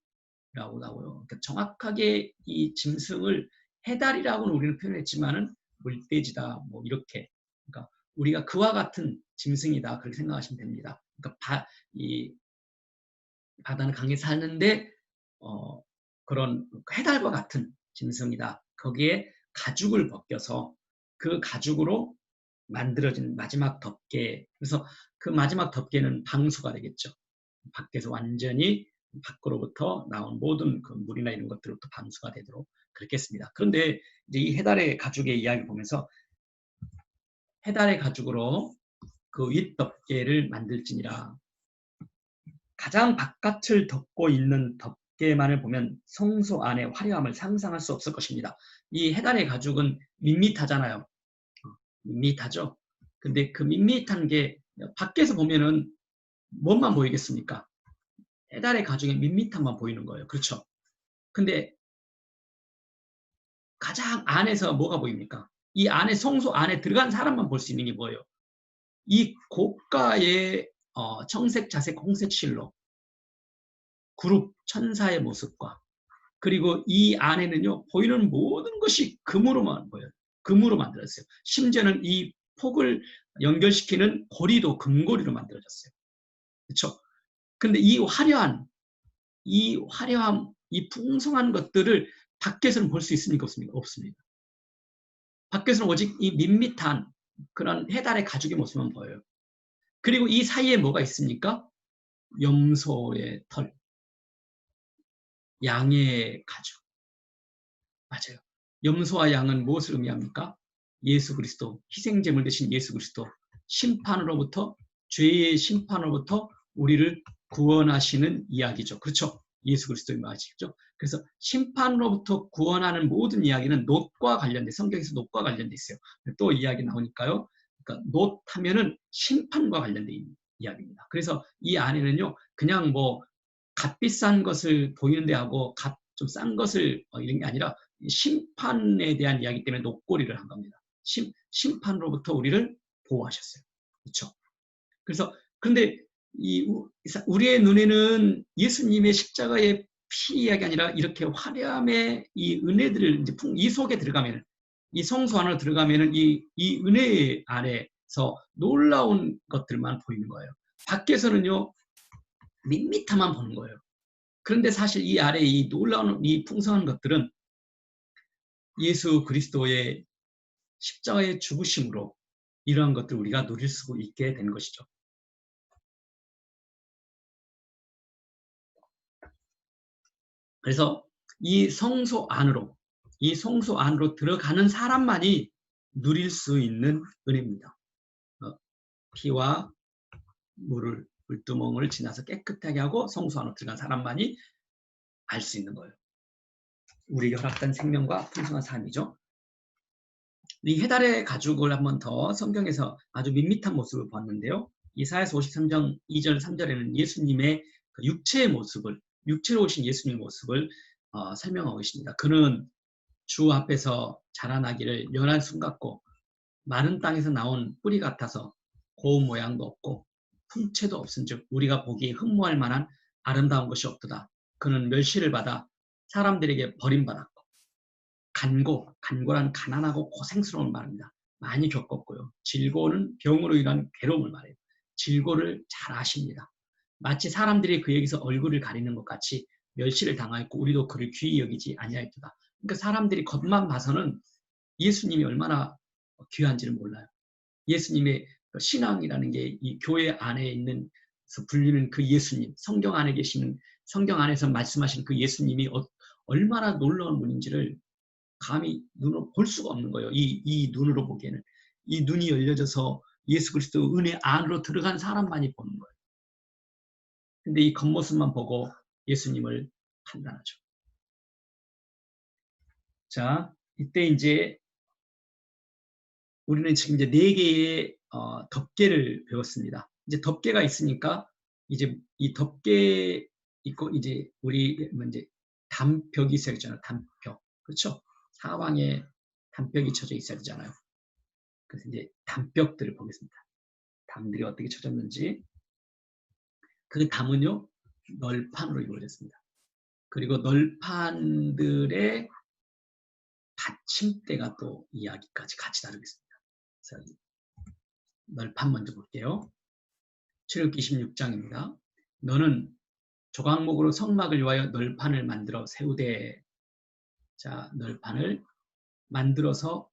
나와요. 그러니까 정확하게 이 짐승을 해달이라고는 우리는 표현했지만은 물돼지다 뭐 이렇게. 그러니까 우리가 그와 같은 짐승이다 그렇게 생각하시면 됩니다. 그러니까 이 바다는 강에 사는데 그런 해달과 같은 짐승이다. 거기에 가죽을 벗겨서 그 가죽으로 만들어진 마지막 덮개. 그래서 그 마지막 덮개는 방수가 되겠죠. 밖에서 완전히 밖으로부터 나온 모든 그 물이나 이런 것들로부터 방수가 되도록 그렇게 했습니다. 그런데 이제 이 해달의 가죽의 이야기를 보면서 해달의 가죽으로 그 윗덮개를 만들지니라. 가장 바깥을 덮고 있는 덮개만을 보면 성소 안의 화려함을 상상할 수 없을 것입니다. 이 해달의 가죽은 밋밋하잖아요. 밋밋하죠. 근데 그 밋밋한 게 밖에서 보면은 뭐만 보이겠습니까? 해달의 가죽의 밋밋함만 보이는 거예요. 그렇죠? 근데 가장 안에서 뭐가 보입니까? 이 안에 성소 안에 들어간 사람만 볼 수 있는 게 뭐예요? 이 고가의 청색, 자색, 홍색 실로 그룹 천사의 모습과 그리고 이 안에는요 보이는 모든 것이 금으로만 보여요. 금으로 만들었어요. 심지어는 이 폭을 연결시키는 고리도 금고리로 만들어졌어요. 그렇죠? 근데 이 화려함, 이 풍성한 것들을 밖에서는 볼 수 있습니까? 없습니까? 없습니다. 밖에서는 오직 이 밋밋한 그런 해달의 가죽의 모습만 보여요. 그리고 이 사이에 뭐가 있습니까? 염소의 털, 양의 가죽. 맞아요. 염소와 양은 무엇을 의미합니까? 예수 그리스도, 희생제물 대신 예수 그리스도, 심판으로부터, 죄의 심판으로부터 우리를 구원하시는 이야기죠. 그렇죠? 예수 그리스도의 말이죠. 그래서 심판으로부터 구원하는 모든 이야기는 놋과 관련돼, 성경에서 놋과 관련돼 있어요. 또 이야기 나오니까요. 그러니까 놋 하면은 심판과 관련된 이야기입니다. 그래서 이 안에는요, 그냥 뭐 값비싼 것을 보이는 데하고 값 좀 싼 것을 이런 게 아니라 심판에 대한 이야기 때문에 녹고리를 한 겁니다. 심판으로부터 우리를 보호하셨어요. 그렇죠? 그래서 근데 우리의 눈에는 예수님의 십자가의 피 이야기 아니라 이렇게 화려함의 이 은혜들을 이제 이 속에 들어가면 이 성소 안으로 들어가면은 이 은혜 안에서 놀라운 것들만 보이는 거예요. 밖에서는요 밋밋함만 보는 거예요. 그런데 사실 이 아래 이 놀라운 이 풍성한 것들은 예수 그리스도의 십자가의 죽으심으로 이러한 것들을 우리가 누릴 수 있게 된 것이죠. 그래서 이 성소 안으로 들어가는 사람만이 누릴 수 있는 은혜입니다. 피와 물두멍을 지나서 깨끗하게 하고 성소 안으로 들어간 사람만이 알 수 있는 거예요. 우리에게 허락된 생명과 풍성한 삶이죠. 이 해달의 가죽을 한번 더 성경에서 아주 밋밋한 모습을 보았는데요. 이사야서 53장 2절 3절에는 예수님의 그 육체의 모습을, 육체로 오신 예수님의 모습을 설명하고 있습니다. 그는 주 앞에서 자라나기를 연한 순 같고 마른 땅에서 나온 뿌리 같아서 고운 모양도 없고 풍채도 없은즉 우리가 보기에 흠모할 만한 아름다운 것이 없도다. 그는 멸시를 받아 사람들에게 버림받았고 간고란 가난하고 고생스러운 말입니다. 많이 겪었고요. 질고는 병으로 인한 괴로움을 말해요. 질고를 잘 아십니다. 마치 사람들이 그에게서 얼굴을 가리는 것 같이 멸시를 당하였고 우리도 그를 귀히 여기지 아니하였도다. 그러니까 사람들이 겉만 봐서는 예수님이 얼마나 귀한지를 몰라요. 예수님의 신앙이라는 게 이 교회 안에 있는 불리는 그 예수님, 성경 안에 계시는, 성경 안에서 말씀하신 그 예수님이 얼마나 놀라운 분인지를 감히 눈으로 볼 수가 없는 거예요. 이 눈으로 보기에는. 이 눈이 열려져서 예수 그리스도 은혜 안으로 들어간 사람만이 보는 거예요. 근데 이 겉모습만 보고 예수님을 판단하죠. 자, 이때 이제 우리는 지금 이제 4개의 덮개를 배웠습니다. 이제 덮개가 있으니까 이제 이 덮개 있고 이제 우리 이제 담벽이 있어야 되잖아요. 담벽. 그렇죠? 사방에 담벽이 쳐져 있어야 되잖아요. 그래서 이제 담벽들을 보겠습니다. 담들이 어떻게 쳐졌는지. 그 담은요, 널판으로 이루어졌습니다. 그리고 널판들의 받침대가 또 이야기까지 같이 다루겠습니다. 그래서 널판 먼저 볼게요. 출애굽기 26장입니다. 너는 조각목으로 성막을 위하여 널판을 만들어 세우되. 자, 널판을 만들어서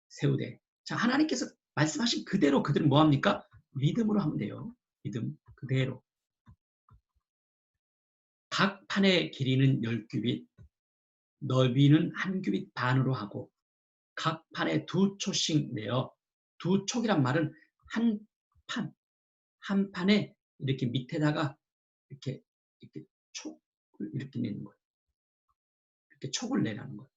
세우되. 자, 하나님께서 말씀하신 그대로 그들은 뭐합니까? 믿음으로 하면 돼요. 믿음 그대로. 각 판의 길이는 10규빗, 넓이는 1규빗 반으로 하고 각 판에 2촉씩 내어, 2촉이란 말은 한 판에 이렇게 밑에다가 이렇게 촉을 이렇게 내는 거예요. 이렇게 촉을 내라는 거예요.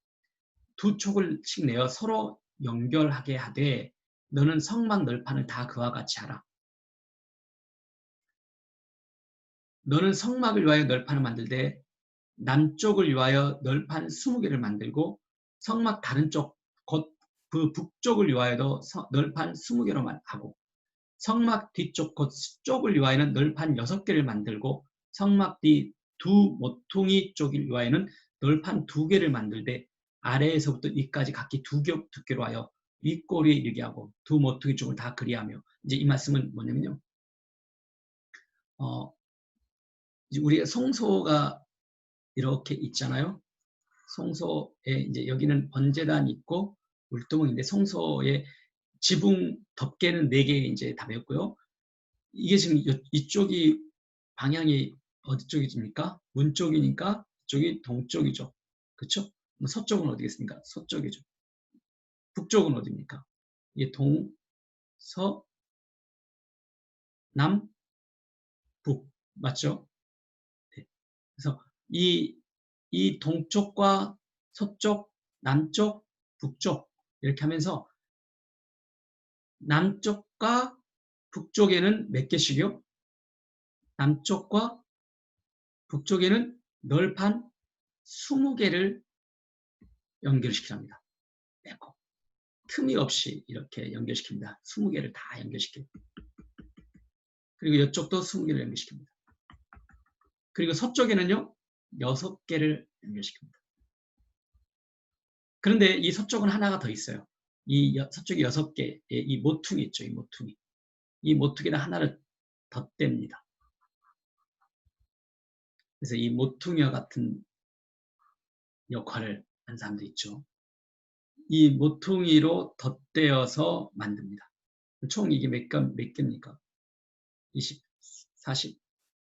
2촉을씩 내어 서로 연결하게 하되 너는 성막 널판을 다 그와 같이 하라. 너는 성막을 위하여 널판을 만들되 남쪽을 위하여 널판 20개를 만들고 성막 다른 쪽, 곧 그 북쪽을 위하여도 널판 20개로 하고 성막 뒤쪽, 곧 쪽을 위하여는 널판 6개를 만들고 성막 뒤 두 모퉁이 쪽을 위하여는 널판 2개를 만들되 아래에서부터 위까지 각기 2겹 두께로 하여 윗꼬리에 이르게 하고 두 모퉁이 쪽을 다 그리하며. 이제 이 말씀은 뭐냐면요. 이제 우리가 성소가 이렇게 있잖아요. 성소에 이제 여기는 번제단이 있고 물두멍인데 성소에 지붕 덮개는 4개 이제 다 배웠고요. 이게 지금 이쪽이 방향이 어디 쪽이십니까? 문 쪽이니까 이쪽이 동쪽이죠. 그렇죠? 서쪽은 어디겠습니까? 서쪽이죠. 북쪽은 어디입니까? 이게 동, 서, 남, 북 맞죠? 네. 그래서 이 동쪽과 서쪽, 남쪽, 북쪽 이렇게 하면서 남쪽과 북쪽에는 몇 개씩이요? 남쪽과 북쪽에는 널판 20개를 연결시키랍니다. 빼고 틈이 없이 이렇게 연결시킵니다. 20개를 다 연결시킵니다. 그리고 이쪽도 20개를 연결시킵니다. 그리고 서쪽에는요 6개를 연결시킵니다. 그런데 이 서쪽은 하나가 더 있어요. 이 서쪽에 6개의 이 모퉁이 있죠. 이 모퉁이. 이 모퉁이는 하나를 덧댑니다. 그래서 이 모퉁이와 같은 역할을 한 사람도 있죠. 이 모퉁이로 덧대어서 만듭니다. 총 이게 몇 개입니까? 20, 40,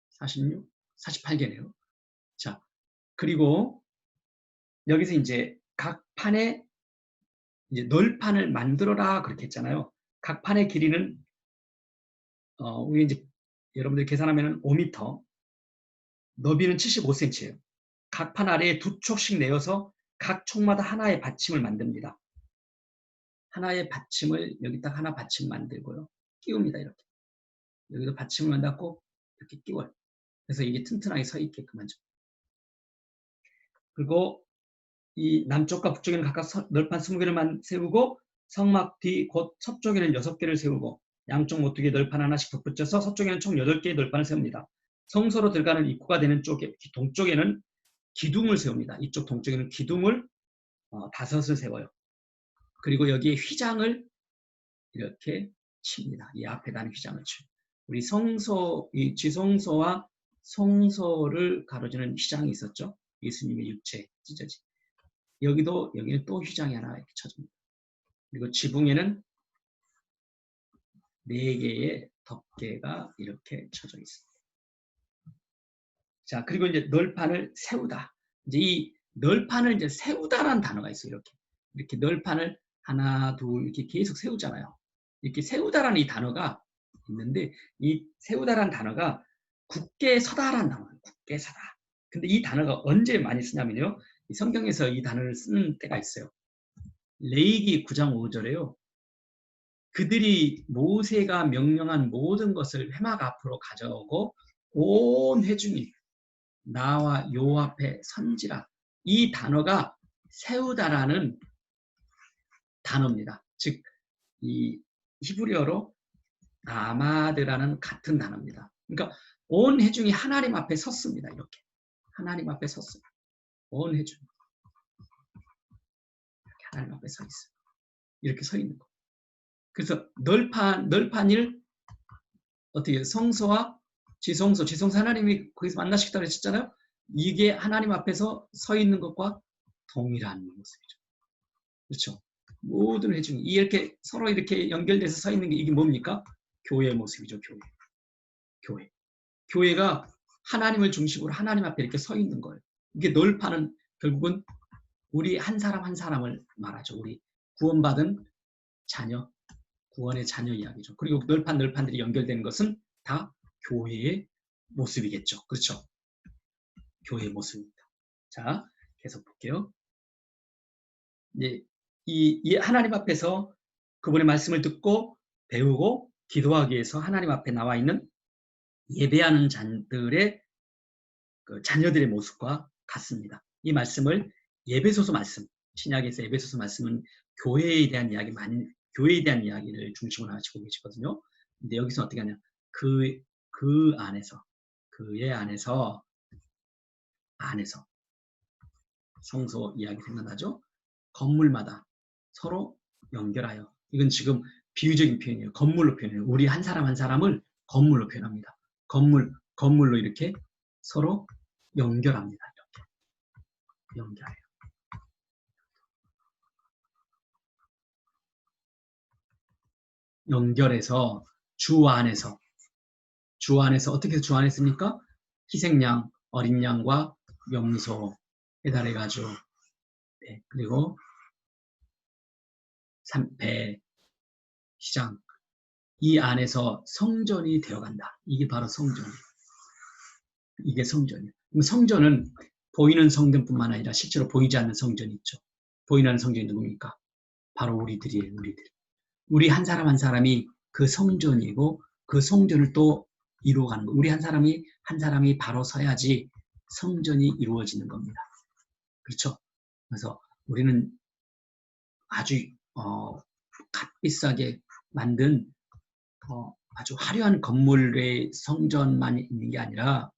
46, 48개네요. 자, 그리고 여기서 이제 각 판에 이제 널판을 만들어라 그렇게 했잖아요. 각 판의 길이는 우리 이제 여러분들 계산하면 5m, 너비는 75cm예요. 각 판 아래에 2촉씩 내어서 각 촉마다 하나의 받침을 만듭니다. 하나의 받침을 여기 딱 하나 받침 만들고요. 끼웁니다. 이렇게. 여기도 받침을 만들고 이렇게 끼워요. 그래서 이게 튼튼하게 서 있게끔 하죠. 그리고 이 남쪽과 북쪽에는 각각 널판 20개를 세우고 성막 뒤 곧 서쪽에는 6개를 세우고 양쪽 모퉁이에 널판 하나씩 덧붙여서 서쪽에는 총 8개의 널판을 세웁니다. 성소로 들어가는 입구가 되는 쪽에 동쪽에는 기둥을 세웁니다. 이쪽 동쪽에는 기둥을 5을 세워요. 그리고 여기에 휘장을 이렇게 칩니다. 이 앞에다는 휘장을 칩니다. 우리 성소, 이 지성소와 성소를 가로지는 휘장이 있었죠. 예수님의 육체 찢어진. 여기는 또 휘장이 하나 이렇게 쳐줍니다. 그리고 지붕에는 4개의 덮개가 이렇게 쳐져 있습니다. 자, 그리고 이제 널판을 세우다. 이제 이 널판을 이제 세우다라는 단어가 있어요. 이렇게 널판을 하나, 둘 이렇게 계속 세우잖아요. 이렇게 세우다라는 이 단어가 있는데 이 세우다라는 단어가 굳게 서다라는 단어예요. 굳게 서다. 근데 이 단어가 언제 많이 쓰냐면요. 이 성경에서 이 단어를 쓰는 때가 있어요. 레위기 9장 5절에요. 그들이 모세가 명령한 모든 것을 회막 앞으로 가져오고 온 회중이 나와 여호와 앞에 선지라. 이 단어가 세우다라는 단어입니다. 즉, 이 히브리어로 아마드라는 같은 단어입니다. 그러니까 온 회중이 하나님 앞에 섰습니다. 이렇게 하나님 앞에 섰습니다. 온 회중 이렇게 하나님 앞에 서 있어요. 이렇게 서 있는 거. 그래서 널판일 어떻게 성소와 지성소 하나님이 거기서 만나시겠다고 했잖아요. 이게 하나님 앞에서 서 있는 것과 동일한 모습이죠. 그렇죠? 모든 회중이 이렇게 서로 이렇게 연결돼서 서 있는 게 이게 뭡니까? 교회의 모습이죠. 교회가 하나님을 중심으로 하나님 앞에 이렇게 서 있는 거예요. 이게 널판은 결국은 우리 한 사람 한 사람을 말하죠. 우리 구원받은 자녀, 구원의 자녀 이야기죠. 그리고 널판들이 연결되는 것은 다 교회의 모습이겠죠. 그렇죠? 교회의 모습입니다. 자, 계속 볼게요. 이제 이 하나님 앞에서 그분의 말씀을 듣고 배우고 기도하기 위해서 하나님 앞에 나와 있는 예배하는 자들의 그 자녀들의 모습과 같습니다. 이 말씀을 예배소서 말씀, 신약에서 예배소서 말씀은 교회에 대한 이야기를 중심으로 하시고 계시거든요. 근데 여기서 어떻게 하냐? 그 안에서, 그의 안에서 성소 이야기 생각나죠? 건물마다 서로 연결하여. 이건 지금 비유적인 표현이에요. 건물로 표현해요. 우리 한 사람 한 사람을 건물로 표현합니다. 건물로 이렇게 서로 연결합니다. 이렇게 연결해요. 연결해서 주 안에서 어떻게 주 안에 씁니까? 희생양, 어린 양과 염소 배달해가지고 네, 그리고 배, 시장 이 안에서 성전이 되어간다. 이게 바로 성전이에요. 이게 성전이에요. 성전은 보이는 성전뿐만 아니라 실제로 보이지 않는 성전이 있죠. 보이는 성전이 누굽니까? 바로 우리들이에요. 우리 한 사람 한 사람이 그 성전이고 그 성전을 또 이루어가는 거예요. 우리 한 사람이 바로 서야지 성전이 이루어지는 겁니다. 그렇죠? 그래서 우리는 아주 값비싸게 만든 아주 화려한 건물의 성전만 있는 게 아니라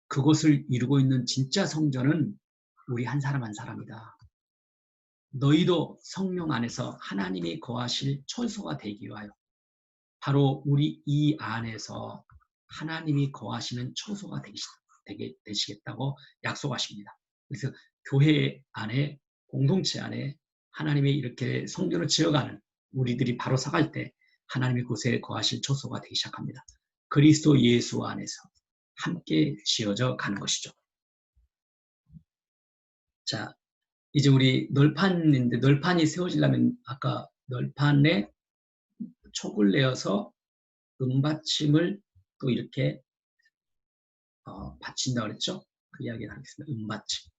그것을 이루고 있는 진짜 성전은 우리 한 사람 한 사람이다. 너희도 성령 안에서 하나님이 거하실 처소가 되기 위하여 바로 우리 이 안에서 하나님이 거하시는 처소가 되시겠다고 약속하십니다. 그래서 교회 안에 공동체 안에 하나님이 이렇게 성전을 지어가는 우리들이 바로 서갈 때 하나님이 그곳에 거하실 처소가 되기 시작합니다. 그리스도 예수 안에서 함께 지어져 가는 것이죠. 자, 이제 우리 널판인데 널판이 세워지려면 아까 널판에 촉을 내어서 은받침을 또 이렇게 받친다고 그랬죠? 그 이야기를 하겠습니다. 은받침.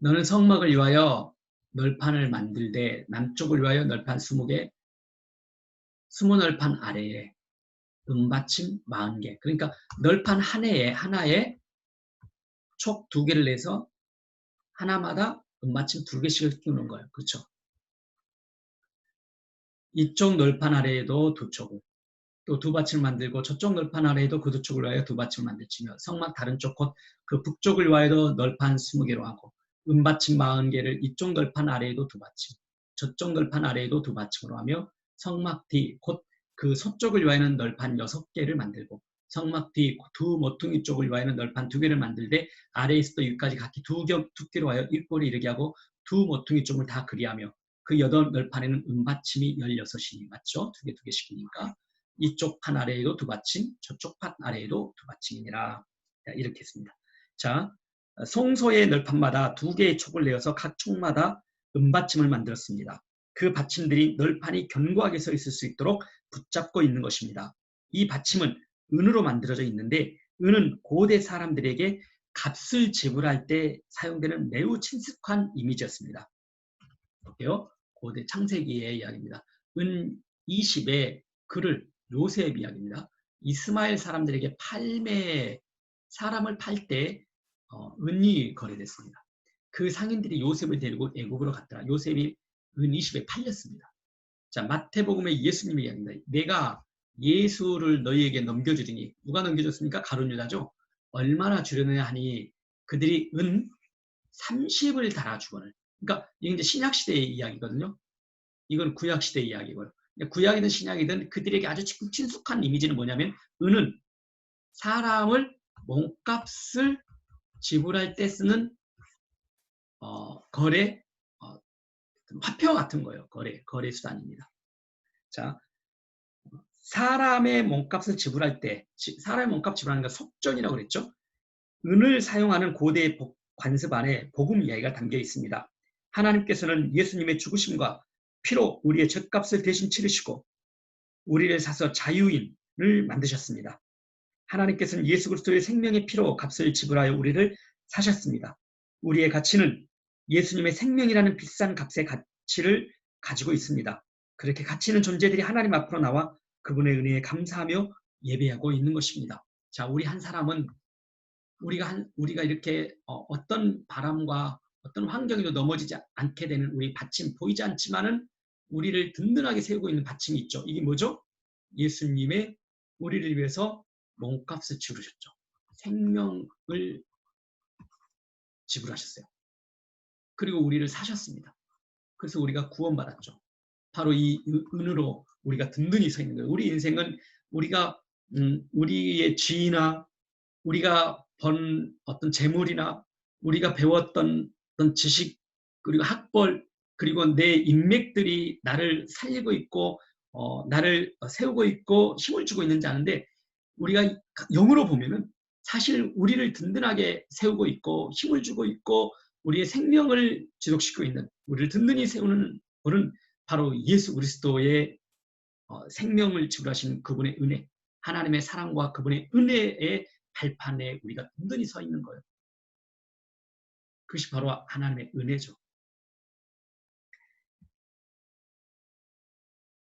너는 성막을 위하여 널판을 만들되 남쪽을 위하여 널판 20개, 20널판 아래에 은받침 40개. 그러니까 널판 하나에 촉 2개를 내서 하나마다 은받침 2개씩을 끼우는 거예요. 그렇죠? 이쪽 널판 아래에도 2촉을, 또 2받침을 만들고 저쪽 널판 아래에도 그 2촉을 위하여 2받침을 만들치며 성막 다른 쪽 곧 그 북쪽을 위하여도 널판 20개로 하고 은받침 40개를 이쪽 널판 아래에도 2받침, 저쪽 널판 아래에도 2받침으로 하며 성막 뒤 곧 그 서쪽을 위하여는 널판 6개를 만들고 성막 뒤 두 모퉁이 쪽을 위하여는 널판 2개를 만들되 아래에서도 위까지 각기 2개로 하여 일꼴에 이르게 하고 두 모퉁이 쪽을 다 그리하며 그 8널판에는 은받침이 16이니 맞죠? 2개씩이니까 이쪽 판 아래에도 2받침, 저쪽 판 아래에도 2받침이니라. 이렇게 했습니다. 자, 성소의 널판마다 2개의 촉을 내어서 각 촉마다 은받침을 만들었습니다. 그 받침들이 널판이 견고하게 서 있을 수 있도록 붙잡고 있는 것입니다. 이 받침은 은으로 만들어져 있는데 은은 고대 사람들에게 값을 지불할 때 사용되는 매우 친숙한 이미지였습니다. 볼게요. 고대 창세기의 이야기입니다. 은 20의 글을 요셉 이야기입니다. 이스마엘 사람들에게 사람을 팔 때 은이 거래됐습니다. 그 상인들이 요셉을 데리고 애국으로 갔더라. 요셉이 은 20에 팔렸습니다. 자, 마태복음의 예수님의 이야기입니다. 내가 예수를 너희에게 넘겨주리니 누가 넘겨줬습니까? 가룟 유다죠. 얼마나 주려느냐 하니 그들이 은 30을 달아주거늘. 그러니까 이게 이제 신약 시대의 이야기거든요. 이건 구약 시대의 이야기고요. 구약이든 신약이든 그들에게 아주 친숙한 이미지는 뭐냐면 은은 사람을 몸값을 지불할 때 쓰는 거래 화폐와 같은 거예요. 거래 수단입니다. 자, 사람의 몸값을 지불할 때 사람의 몸값 지불하는 건 속전이라고 그랬죠. 은을 사용하는 고대 관습 안에 복음 이야기가 담겨 있습니다. 하나님께서는 예수님의 죽으심과 피로 우리의 죗값을 대신 치르시고 우리를 사서 자유인을 만드셨습니다. 하나님께서는 예수 그리스도의 생명의 피로 값을 지불하여 우리를 사셨습니다. 우리의 가치는 예수님의 생명이라는 비싼 값의 가치를 가지고 있습니다. 그렇게 가치 있는 존재들이 하나님 앞으로 나와 그분의 은혜에 감사하며 예배하고 있는 것입니다. 자, 우리 한 사람은 우리가 이렇게 어떤 바람과 어떤 환경에도 넘어지지 않게 되는 우리 받침 보이지 않지만은 우리를 든든하게 세우고 있는 받침이 있죠. 이게 뭐죠? 예수님의 우리를 위해서 몸값을 치르셨죠. 생명을 지불하셨어요. 그리고 우리를 사셨습니다. 그래서 우리가 구원받았죠. 바로 이 은으로 우리가 든든히 서 있는 거예요. 우리 인생은 우리가 우리의 지위나 우리가 번 어떤 재물이나 우리가 배웠던 어떤 지식 그리고 학벌 그리고 내 인맥들이 나를 살리고 있고 나를 세우고 있고 힘을 주고 있는지 아는데 우리가 영으로 보면은 사실 우리를 든든하게 세우고 있고 힘을 주고 있고 우리의 생명을 지속시키고 있는 우리를 든든히 세우는 분은 바로 예수 그리스도의 생명을 지불하신 그분의 은혜 하나님의 사랑과 그분의 은혜의 발판에 우리가 든든히 서 있는 거예요. 그것이 바로 하나님의 은혜죠.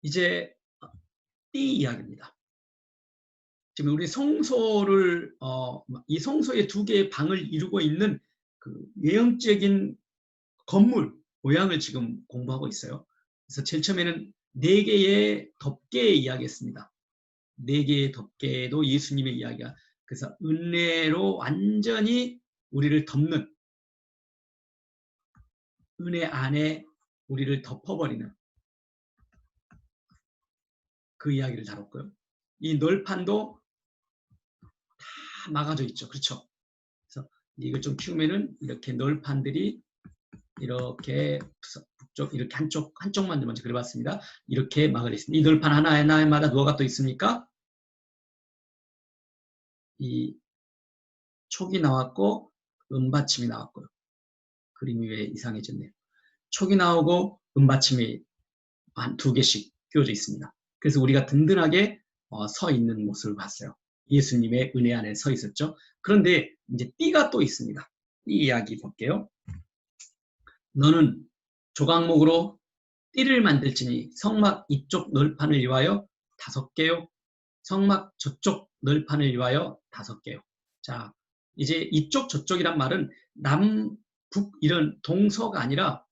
이제 띠 이야기입니다. 지금 우리 성소를 이 성소의 2개의 방을 이루고 있는 그 외형적인 건물 모양을 지금 공부하고 있어요. 그래서 제일 처음에는 4개의 덮개 이야기했습니다. 4개의 덮개도 예수님의 이야기가 그래서 은혜로 완전히 우리를 덮는 은혜 안에 우리를 덮어버리는 그 이야기를 다뤘고요. 이 널판도 다 막아져 있죠. 그렇죠? 그래서 이걸 좀 키우면은 이렇게 널판들이 이렇게 북쪽 이렇게 한쪽만 먼저 그려봤습니다. 이렇게 막을 있습니다. 이 널판 하나하나마다 뭐가 또 있습니까? 이 촉이 나왔고 은받침이 나왔고요. 그림이 왜 이상해졌네요. 촉이 나오고 은받침이 한 2개씩 끼워져 있습니다. 그래서 우리가 든든하게 서 있는 모습을 봤어요. 예수님의 은혜 안에 서 있었죠. 그런데 이제 띠가 또 있습니다. 이 이야기 볼게요. 너는 조각목으로 띠를 만들지니 성막 이쪽 널판을 위하여 5개요. 성막 저쪽 널판을 위하여 5개요. 자, 이제 이쪽 저쪽이란 말은 남북 이런 동서가 아니라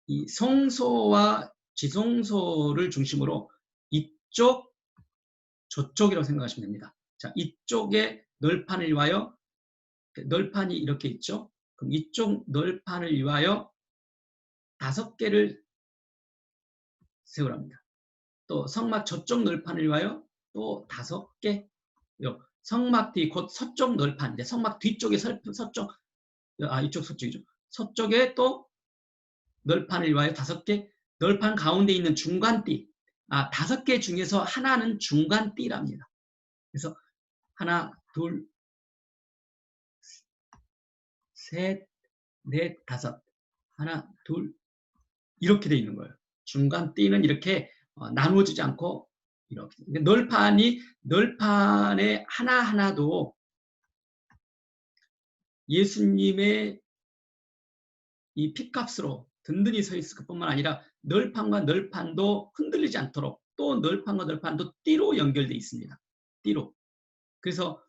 이 성소와 지성소를 중심으로 이쪽 저쪽이라고 생각하시면 됩니다. 자, 이쪽에 널판을 위하여 널판이 이렇게 있죠. 그럼 이쪽 널판을 위하여 5개를 세우랍니다. 또 성막 저쪽 널판을 위하여 또 5개. 성막 뒤 곧 서쪽 널판. 성막 뒤쪽에 서쪽 이쪽 서쪽이죠. 서쪽에 또 널판을 위하여 5개. 널판 가운데 있는 중간띠. 5개 중에서 하나는 중간띠랍니다. 그래서 하나, 둘, 셋, 넷, 5. 하나, 둘, 이렇게 돼 있는 거예요. 중간띠는 이렇게 나누어지지 않고 이렇게. 널판의 하나하나도 예수님의 이 핏값으로 든든히 서 있을 것뿐만 아니라 널판과 널판도 흔들리지 않도록 또 널판과 널판도 띠로 연결되어 있습니다. 띠로. 그래서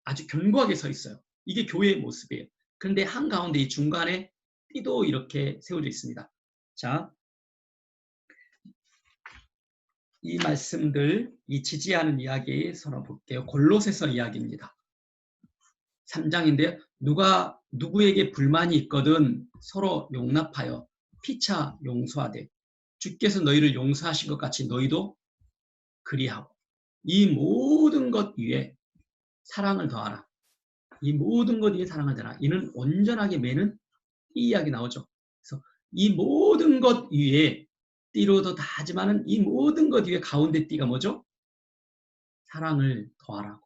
아주 견고하게 서 있어요. 이게 교회의 모습이에요. 그런데 한가운데 이 중간에 띠도 이렇게 세워져 있습니다. 자, 이 말씀들, 이 지지하는 이야기 서로 볼게요. 골로새서 이야기입니다. 3장인데요. 누구에게 불만이 있거든 서로 용납하여 피차 용서하되 주께서 너희를 용서하신 것 같이 너희도 그리하고 이 모든 것 위에 사랑을 더하라. 이 모든 것 위에 사랑을 더하라. 이는 온전하게 매는 이 이야기 나오죠. 그래서 이 모든 것 위에 띠로도 다 하지만은 이 모든 것 위에 가운데 띠가 뭐죠? 사랑을 더하라고.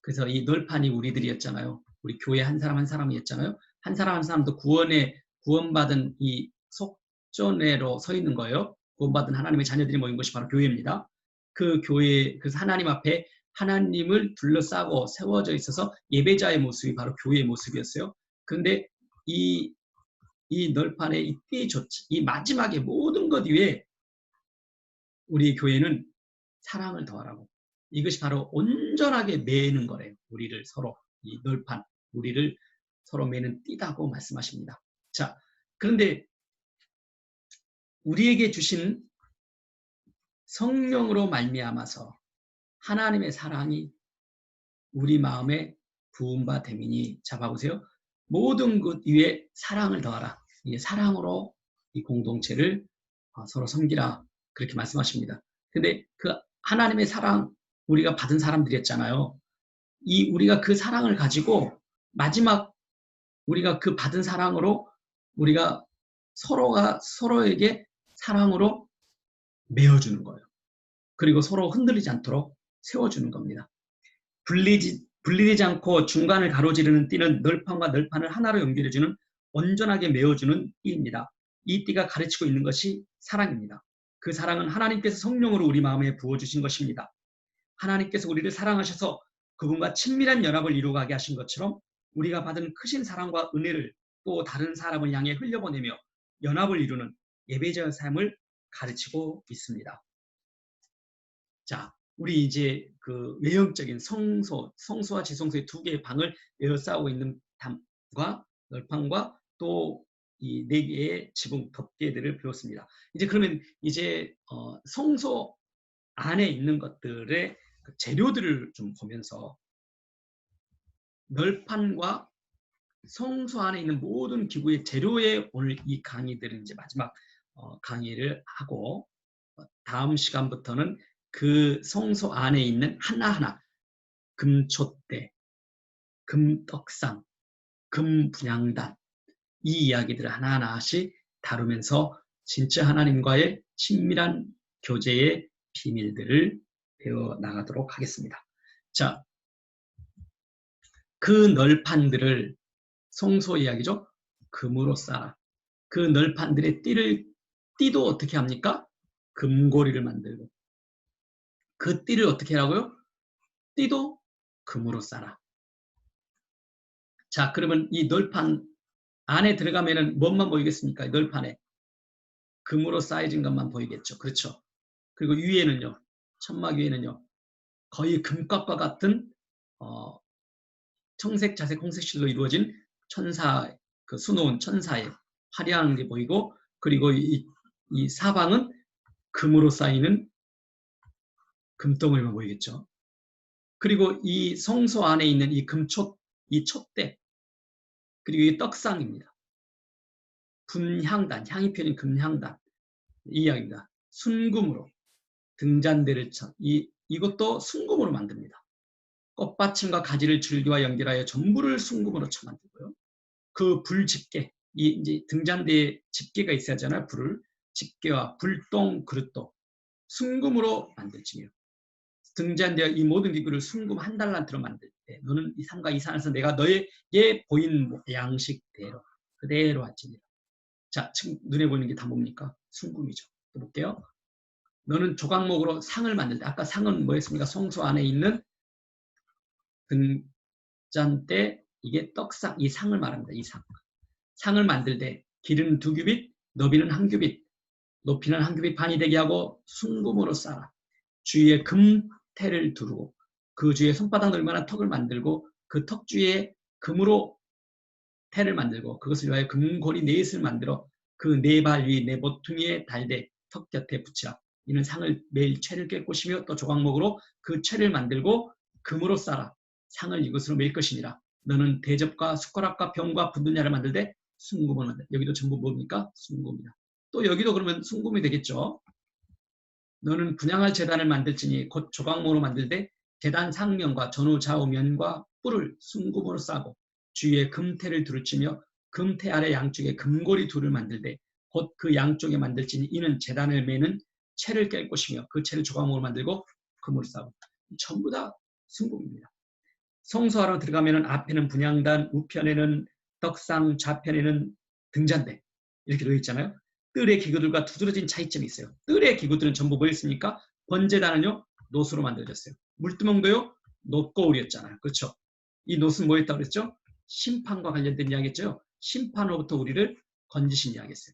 그래서 이 널판이 우리들이었잖아요. 우리 교회 한 사람 한 사람이었잖아요. 한 사람 한 사람도 구원받은 이 속전회로 서 있는 거예요. 구원받은 하나님의 자녀들이 모인 것이 바로 교회입니다. 그 교회, 그래서 하나님 앞에 하나님을 둘러싸고 세워져 있어서 예배자의 모습이 바로 교회의 모습이었어요. 그런데 이 널판의 이 띠조치, 이 마지막에 모든 것 위에 우리 교회는 사랑을 더하라고. 이것이 바로 온전하게 매는 거래요. 우리를 서로 이 널판, 우리를 서로 매는 띠다고 말씀하십니다. 자, 그런데 우리에게 주신 성령으로 말미암아서 하나님의 사랑이 우리 마음에 부은 바 되미니, 자 봐보세요. 모든 것 위에 사랑을 더하라. 이 사랑으로 이 공동체를 서로 섬기라. 그렇게 말씀하십니다. 근데 그 하나님의 사랑 우리가 받은 사람들이었잖아요. 우리가 그 사랑을 가지고 마지막 우리가 그 받은 사랑으로 우리가 서로가 서로에게 사랑으로 메어주는 거예요. 그리고 서로 흔들리지 않도록 세워주는 겁니다. 분리되지 않고 중간을 가로지르는 띠는 널판과 널판을 하나로 연결해주는 온전하게 메어주는 띠입니다. 이 띠가 가르치고 있는 것이 사랑입니다. 그 사랑은 하나님께서 성령으로 우리 마음에 부어주신 것입니다. 하나님께서 우리를 사랑하셔서 그분과 친밀한 연합을 이루어가게 하신 것처럼 우리가 받은 크신 사랑과 은혜를 또 다른 사람을 향해 흘려보내며 연합을 이루는 예배자의 삶을 가르치고 있습니다. 자, 우리 이제 그 외형적인 성소와 지성소의 2개의 방을 에워싸고 있는 담과 널판과 또 이 4개의 지붕 덮개들을 배웠습니다. 이제 그러면 이제 성소 안에 있는 것들의 재료들을 좀 보면서 널판과 성소 안에 있는 모든 기구의 재료에 오늘 이 강의들은 이제 마지막 강의를 하고 다음 시간부터는 그 성소 안에 있는 하나하나 금촛대, 금떡상, 금분향단 이 이야기들을 하나하나씩 다루면서 진짜 하나님과의 친밀한 교제의 비밀들을 배워나가도록 하겠습니다. 자, 그 널판들을 성소 이야기죠. 금으로 쌓아. 그 널판들의 띠도 어떻게 합니까? 금고리를 만들고. 그 띠를 어떻게 하라고요? 띠도 금으로 쌓아. 자, 그러면 이 널판 안에 들어가면은 뭔만 보이겠습니까? 널판에 금으로 쌓여진 것만 보이겠죠. 그렇죠. 그리고 위에는요. 천막 위에는요. 거의 금값과 같은 청색, 자색, 홍색실로 이루어진 천사, 그 수놓은 천사의 화려한 게 보이고, 그리고 이 사방은 금으로 쌓이는 금덩어리만 보이겠죠. 그리고 이 성소 안에 있는 이 금촛, 이 촛대, 그리고 이 떡상입니다. 분향단, 향이 피어진 금향단, 이 이야기입니다. 순금으로 등잔대를 이것도 순금으로 만듭니다. 꽃받침과 가지를 줄기와 연결하여 전부를 순금으로 쳐 만들고요. 그 불 집게, 이 이제 등잔대에 집게가 있어야 하잖아요. 불을 집게와 불똥 그릇도 순금으로 만들지며, 등잔대와 이 모든 기구를 순금 한 달란트로 만들 때 너는 이 산과 이 산에서 내가 너에게 보인 양식대로 그대로 하지니라. 자, 지금 눈에 보이는 게 다 뭡니까? 순금이죠. 또 볼게요. 너는 조각목으로 상을 만들 때, 아까 상은 뭐였습니까? 성소 안에 있는 등잔대, 이게 떡상, 이 상을 말합니다. 이 상. 상을 만들 때 길이는 2규빗, 너비는 1규빗, 높이는 1규빗 반이 되게 하고 순금으로 쌓아 주위에 금태를 두르고 그 주위에 손바닥 넓이만한 턱을 만들고 그 턱 주위에 금으로 태를 만들고 그것을 위하여 금고리 넷을 만들어 그 네 발 위 네 보퉁이에 달되 턱 곁에 붙이라. 이는 상을 매일 채를 깰 것이며 또 조각목으로 그 채를 만들고 금으로 쌓아 상을 이것으로 매일 것이니라. 너는 대접과 숟가락과 병과 분두냐를 만들되 순금으로 만들. 여기도 전부 뭡니까? 순금이다. 또 여기도 그러면 순금이 되겠죠. 너는 분향할 제단을 만들지니 곧 조각목으로 만들되 제단 상면과 전후 좌우 면과 뿔을 순금으로 싸고 주위에 금태를 두르치며 금태 아래 양쪽에 금고리 둘을 만들되 곧 그 양쪽에 만들지니 이는 제단을 매는 채를 깰 것이며 그 채를 조각목으로 만들고 금으로 싸고. 전부 다 순금입니다. 성소하러 들어가면 앞에는 분향단, 우편에는 떡상, 좌편에는 등잔대 이렇게 되어 있잖아요. 뜰의 기구들과 두드러진 차이점이 있어요. 뜰의 기구들은 전부 뭐였습니까? 번제단은요, 놋으로 만들어졌어요. 물두멍도요, 놋거울이었잖아요. 그렇죠? 이 놋은 뭐였다고 그랬죠? 심판과 관련된 이야기겠죠? 심판으로부터 우리를 건지신 이야기였어요.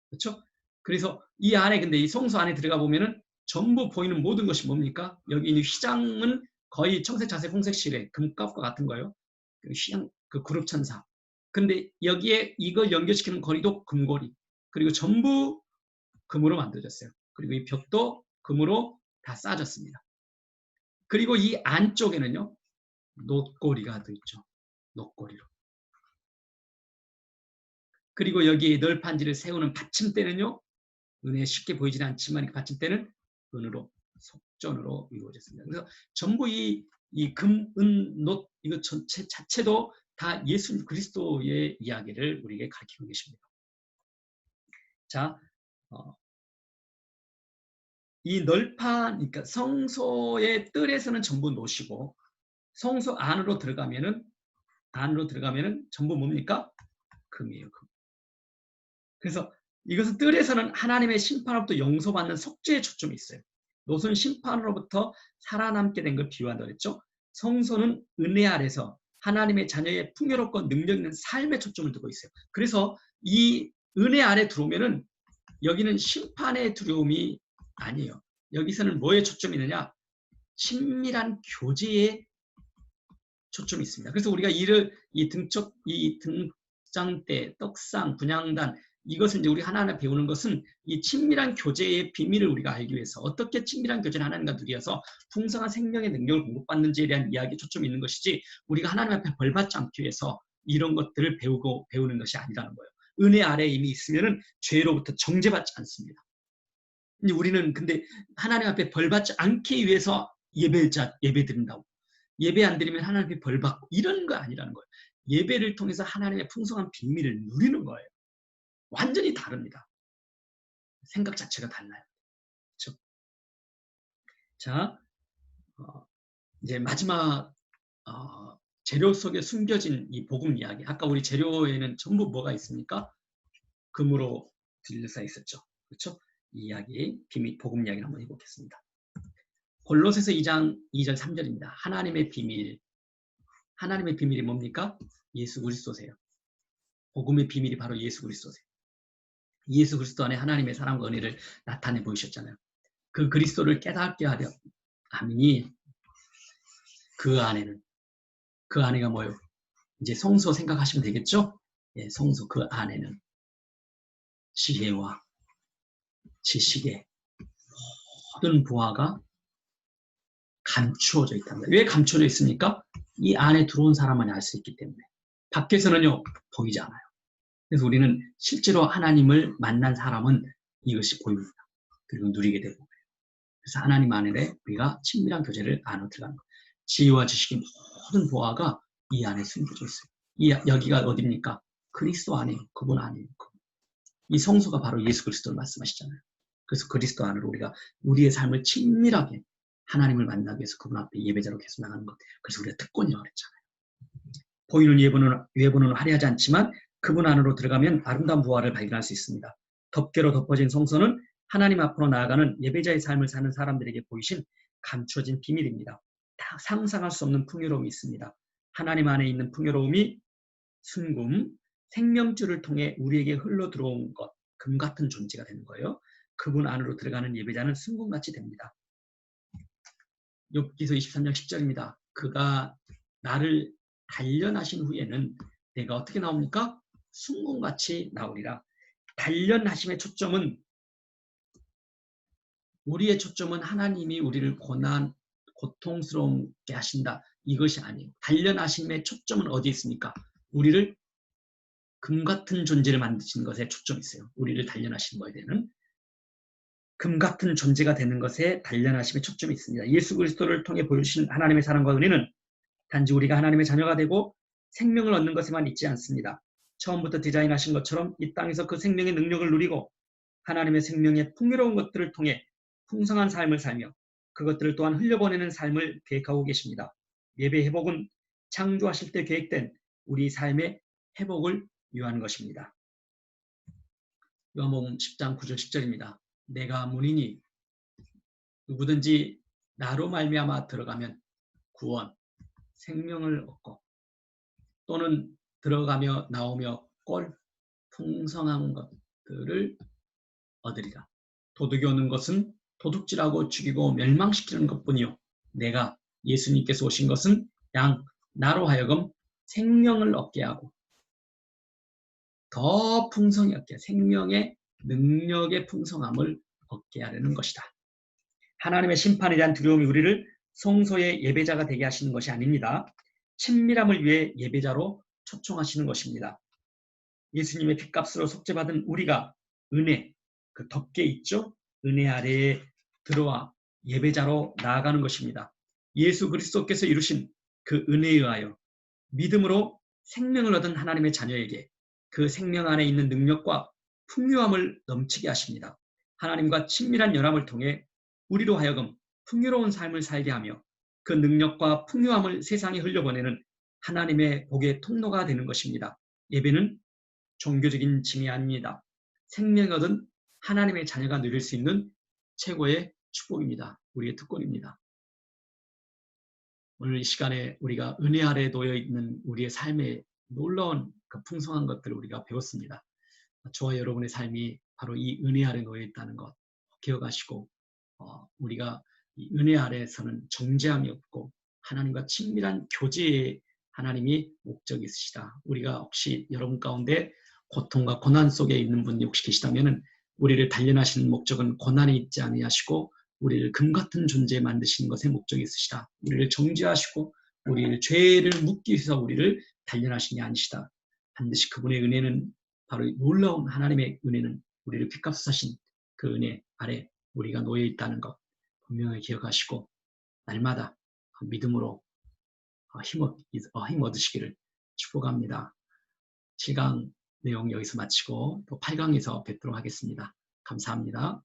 그렇죠? 그래서 이 안에, 근데 이 성소 안에 들어가 보면은 전부 보이는 모든 것이 뭡니까? 여기 있는 휘장은 거의 청색, 자색, 홍색 실에 금값과 같은 거예요. 그 휘장, 그 그룹 천사. 근데 여기에 이걸 연결시키는 거리도 금고리. 그리고 전부 금으로 만들어졌어요. 그리고 이 벽도 금으로 다 쌓아졌습니다. 그리고 이 안쪽에는요, 놋고리가 들어있죠. 놋고리로. 그리고 여기 널판지를 세우는 받침대는요, 눈에 쉽게 보이지는 않지만 그 받침대는 은으로, 속전으로 이루어졌습니다. 그래서 전부 이 금, 은, 놋 이거 전체 자체도 다 예수 그리스도의 이야기를 우리에게 가르치고 계십니다. 자, 이 널판, 그러니까 성소의 뜰에서는 전부 놋이고 성소 안으로 들어가면은 전부 뭡니까? 금이에요. 금. 그래서 이것은 뜰에서는 하나님의 심판으로부터 용서받는 속죄에 초점이 있어요. 놋은 심판으로부터 살아남게 된 걸 비유한다고 했죠. 성소는 은혜 아래서 하나님의 자녀의 풍요롭고 능력 있는 삶에 초점을 두고 있어요. 그래서 이 은혜 아래 들어오면은 여기는 심판의 두려움이 아니에요. 여기서는 뭐에 초점이 있느냐? 친밀한 교제에 초점이 있습니다. 그래서 우리가 이 등장대, 떡상, 분향단 이것을 이제 우리 하나하나 배우는 것은 이 친밀한 교제의 비밀을 우리가 알기 위해서 어떻게 친밀한 교제를 하나님과 누리어서 풍성한 생명의 능력을 공급받는지에 대한 이야기에 초점이 있는 것이지 우리가 하나님 앞에 벌받지 않기 위해서 이런 것들을 배우는 것이 아니라는 거예요. 은혜 아래에 이미 있으면은 죄로부터 정죄받지 않습니다. 우리는 근데 하나님 앞에 벌받지 않기 위해서 예배 드린다고. 예배 안 드리면 하나님께 벌 받고 이런 거 아니라는 거예요. 예배를 통해서 하나님의 풍성한 비밀을 누리는 거예요. 완전히 다릅니다. 생각 자체가 달라요. 그렇죠? 자, 이제 마지막 재료 속에 숨겨진 이 복음 이야기. 아까 우리 재료에는 전부 뭐가 있습니까? 금으로 둘러싸여 있었죠. 그렇죠? 이 이야기, 비밀, 복음 이야기를 한번 해보겠습니다. 골로새서 2장 2절 3절입니다. 하나님의 비밀이 뭡니까? 예수 그리스도세요. 복음의 비밀이 바로 예수 그리스도세요. 예수 그리스도 안에 하나님의 사랑과 은혜를 나타내 보이셨잖아요. 그 그리스도를 깨닫게 하려 하니 그 안에가 뭐예요? 이제 성소 생각하시면 되겠죠? 예, 성소 그 안에는 지혜와 지식의 모든 보화가 감추어져 있답니다. 왜 감추어져 있습니까? 이 안에 들어온 사람만이 알 수 있기 때문에. 밖에서는요, 보이지 않아요. 그래서 우리는 실제로 하나님을 만난 사람은 이것이 보입니다. 그리고 누리게 되고. 그래서 하나님 안에 우리가 친밀한 교제를 안으로 들어가는 거예요. 지혜와 지식의 모든 보화가 이 안에 숨겨져 있어요. 여기가 어디입니까? 그리스도 안에요. 그분 안에요. 이 성소가 바로 예수 그리스도를 말씀하시잖아요. 그래서 그리스도 안으로 우리가 우리의 삶을 친밀하게 하나님을 만나기 위해서 그분 앞에 예배자로 계속 나가는 것. 그래서 우리가 특권이라고 그랬잖아요. 보이는 외부는 화려하지 않지만 그분 안으로 들어가면 아름다운 부활을 발견할 수 있습니다. 덮개로 덮어진 성소는 하나님 앞으로 나아가는 예배자의 삶을 사는 사람들에게 보이신 감추어진 비밀입니다. 다 상상할 수 없는 풍요로움이 있습니다. 하나님 안에 있는 풍요로움이 순금, 생명줄을 통해 우리에게 흘러 들어온 것, 금 같은 존재가 되는 거예요. 그분 안으로 들어가는 예배자는 순금같이 됩니다. 욥기서 23장 10절입니다. 그가 나를 단련하신 후에는 내가 어떻게 나옵니까? 순금같이 나오리라. 단련하심의 초점은 우리의 초점은 하나님이 우리를 고통스럽게 하신다. 이것이 아니에요. 단련하심의 초점은 어디에 있습니까? 우리를 금 같은 존재를 만드시는 것에 초점이 있어요. 우리를 단련하시는 거에 대한 금 같은 존재가 되는 것에 단련하심에 초점이 있습니다. 예수 그리스도를 통해 보여주신 하나님의 사랑과 은혜는 단지 우리가 하나님의 자녀가 되고 생명을 얻는 것에만 있지 않습니다. 처음부터 디자인하신 것처럼 이 땅에서 그 생명의 능력을 누리고 하나님의 생명의 풍요로운 것들을 통해 풍성한 삶을 살며 그것들을 또한 흘려보내는 삶을 계획하고 계십니다. 예배 회복은 창조하실 때 계획된 우리 삶의 회복을 위한 것입니다. 요한복음 10장 9절 10절입니다. 내가 문이니 누구든지 나로 말미암아 들어가면 구원, 생명을 얻고 또는 들어가며 나오며 꼴 풍성한 것들을 얻으리라. 도둑이 오는 것은 도둑질하고 죽이고 멸망시키는 것뿐이요. 내가 예수님께서 오신 것은 나로 하여금 생명을 얻게 하고 더 풍성히 얻게 생명의 능력의 풍성함을 얻게 하려는 것이다. 하나님의 심판에 대한 두려움이 우리를 성소의 예배자가 되게 하시는 것이 아닙니다. 친밀함을 위해 예배자로 초청하시는 것입니다. 예수님의 핏값으로 속죄받은 우리가 은혜, 그 덮개 있죠? 은혜 아래에 들어와 예배자로 나아가는 것입니다. 예수 그리스도께서 이루신 그 은혜에 의하여 믿음으로 생명을 얻은 하나님의 자녀에게 그 생명 안에 있는 능력과 풍요함을 넘치게 하십니다. 하나님과 친밀한 연합을 통해 우리로 하여금 풍요로운 삶을 살게 하며 그 능력과 풍요함을 세상에 흘려보내는 하나님의 복의 통로가 되는 것입니다. 예배는 종교적인 짐이 아닙니다. 생명 얻은 하나님의 자녀가 누릴 수 있는 최고의 축복입니다. 우리의 특권입니다. 오늘 이 시간에 우리가 은혜 아래 놓여 있는 우리의 삶의 놀라운 그 풍성한 것들을 우리가 배웠습니다. 저와 여러분의 삶이 바로 이 은혜 아래 놓여 있다는 것 기억하시고 우리가 이 은혜 아래에서는 정죄함이 없고 하나님과 친밀한 교제에 하나님이 목적이 있으시다. 우리가 혹시 여러분 가운데 고통과 고난 속에 있는 분이 혹시 계시다면 우리를 단련하시는 목적은 고난에 있지 아니하시고 우리를 금 같은 존재 만드시는 것에 목적이 있으시다. 우리를 정죄하시고 우리를 죄를 묻기 위해서 우리를 단련하시는 게 아니시다. 반드시 그분의 은혜는 바로 놀라운 하나님의 은혜는 우리를 핏값 사신 그 은혜 아래 우리가 놓여 있다는 것 분명히 기억하시고 날마다 믿음으로 힘 얻으시기를 축복합니다. 7강 내용 여기서 마치고 또 8강에서 뵙도록 하겠습니다. 감사합니다.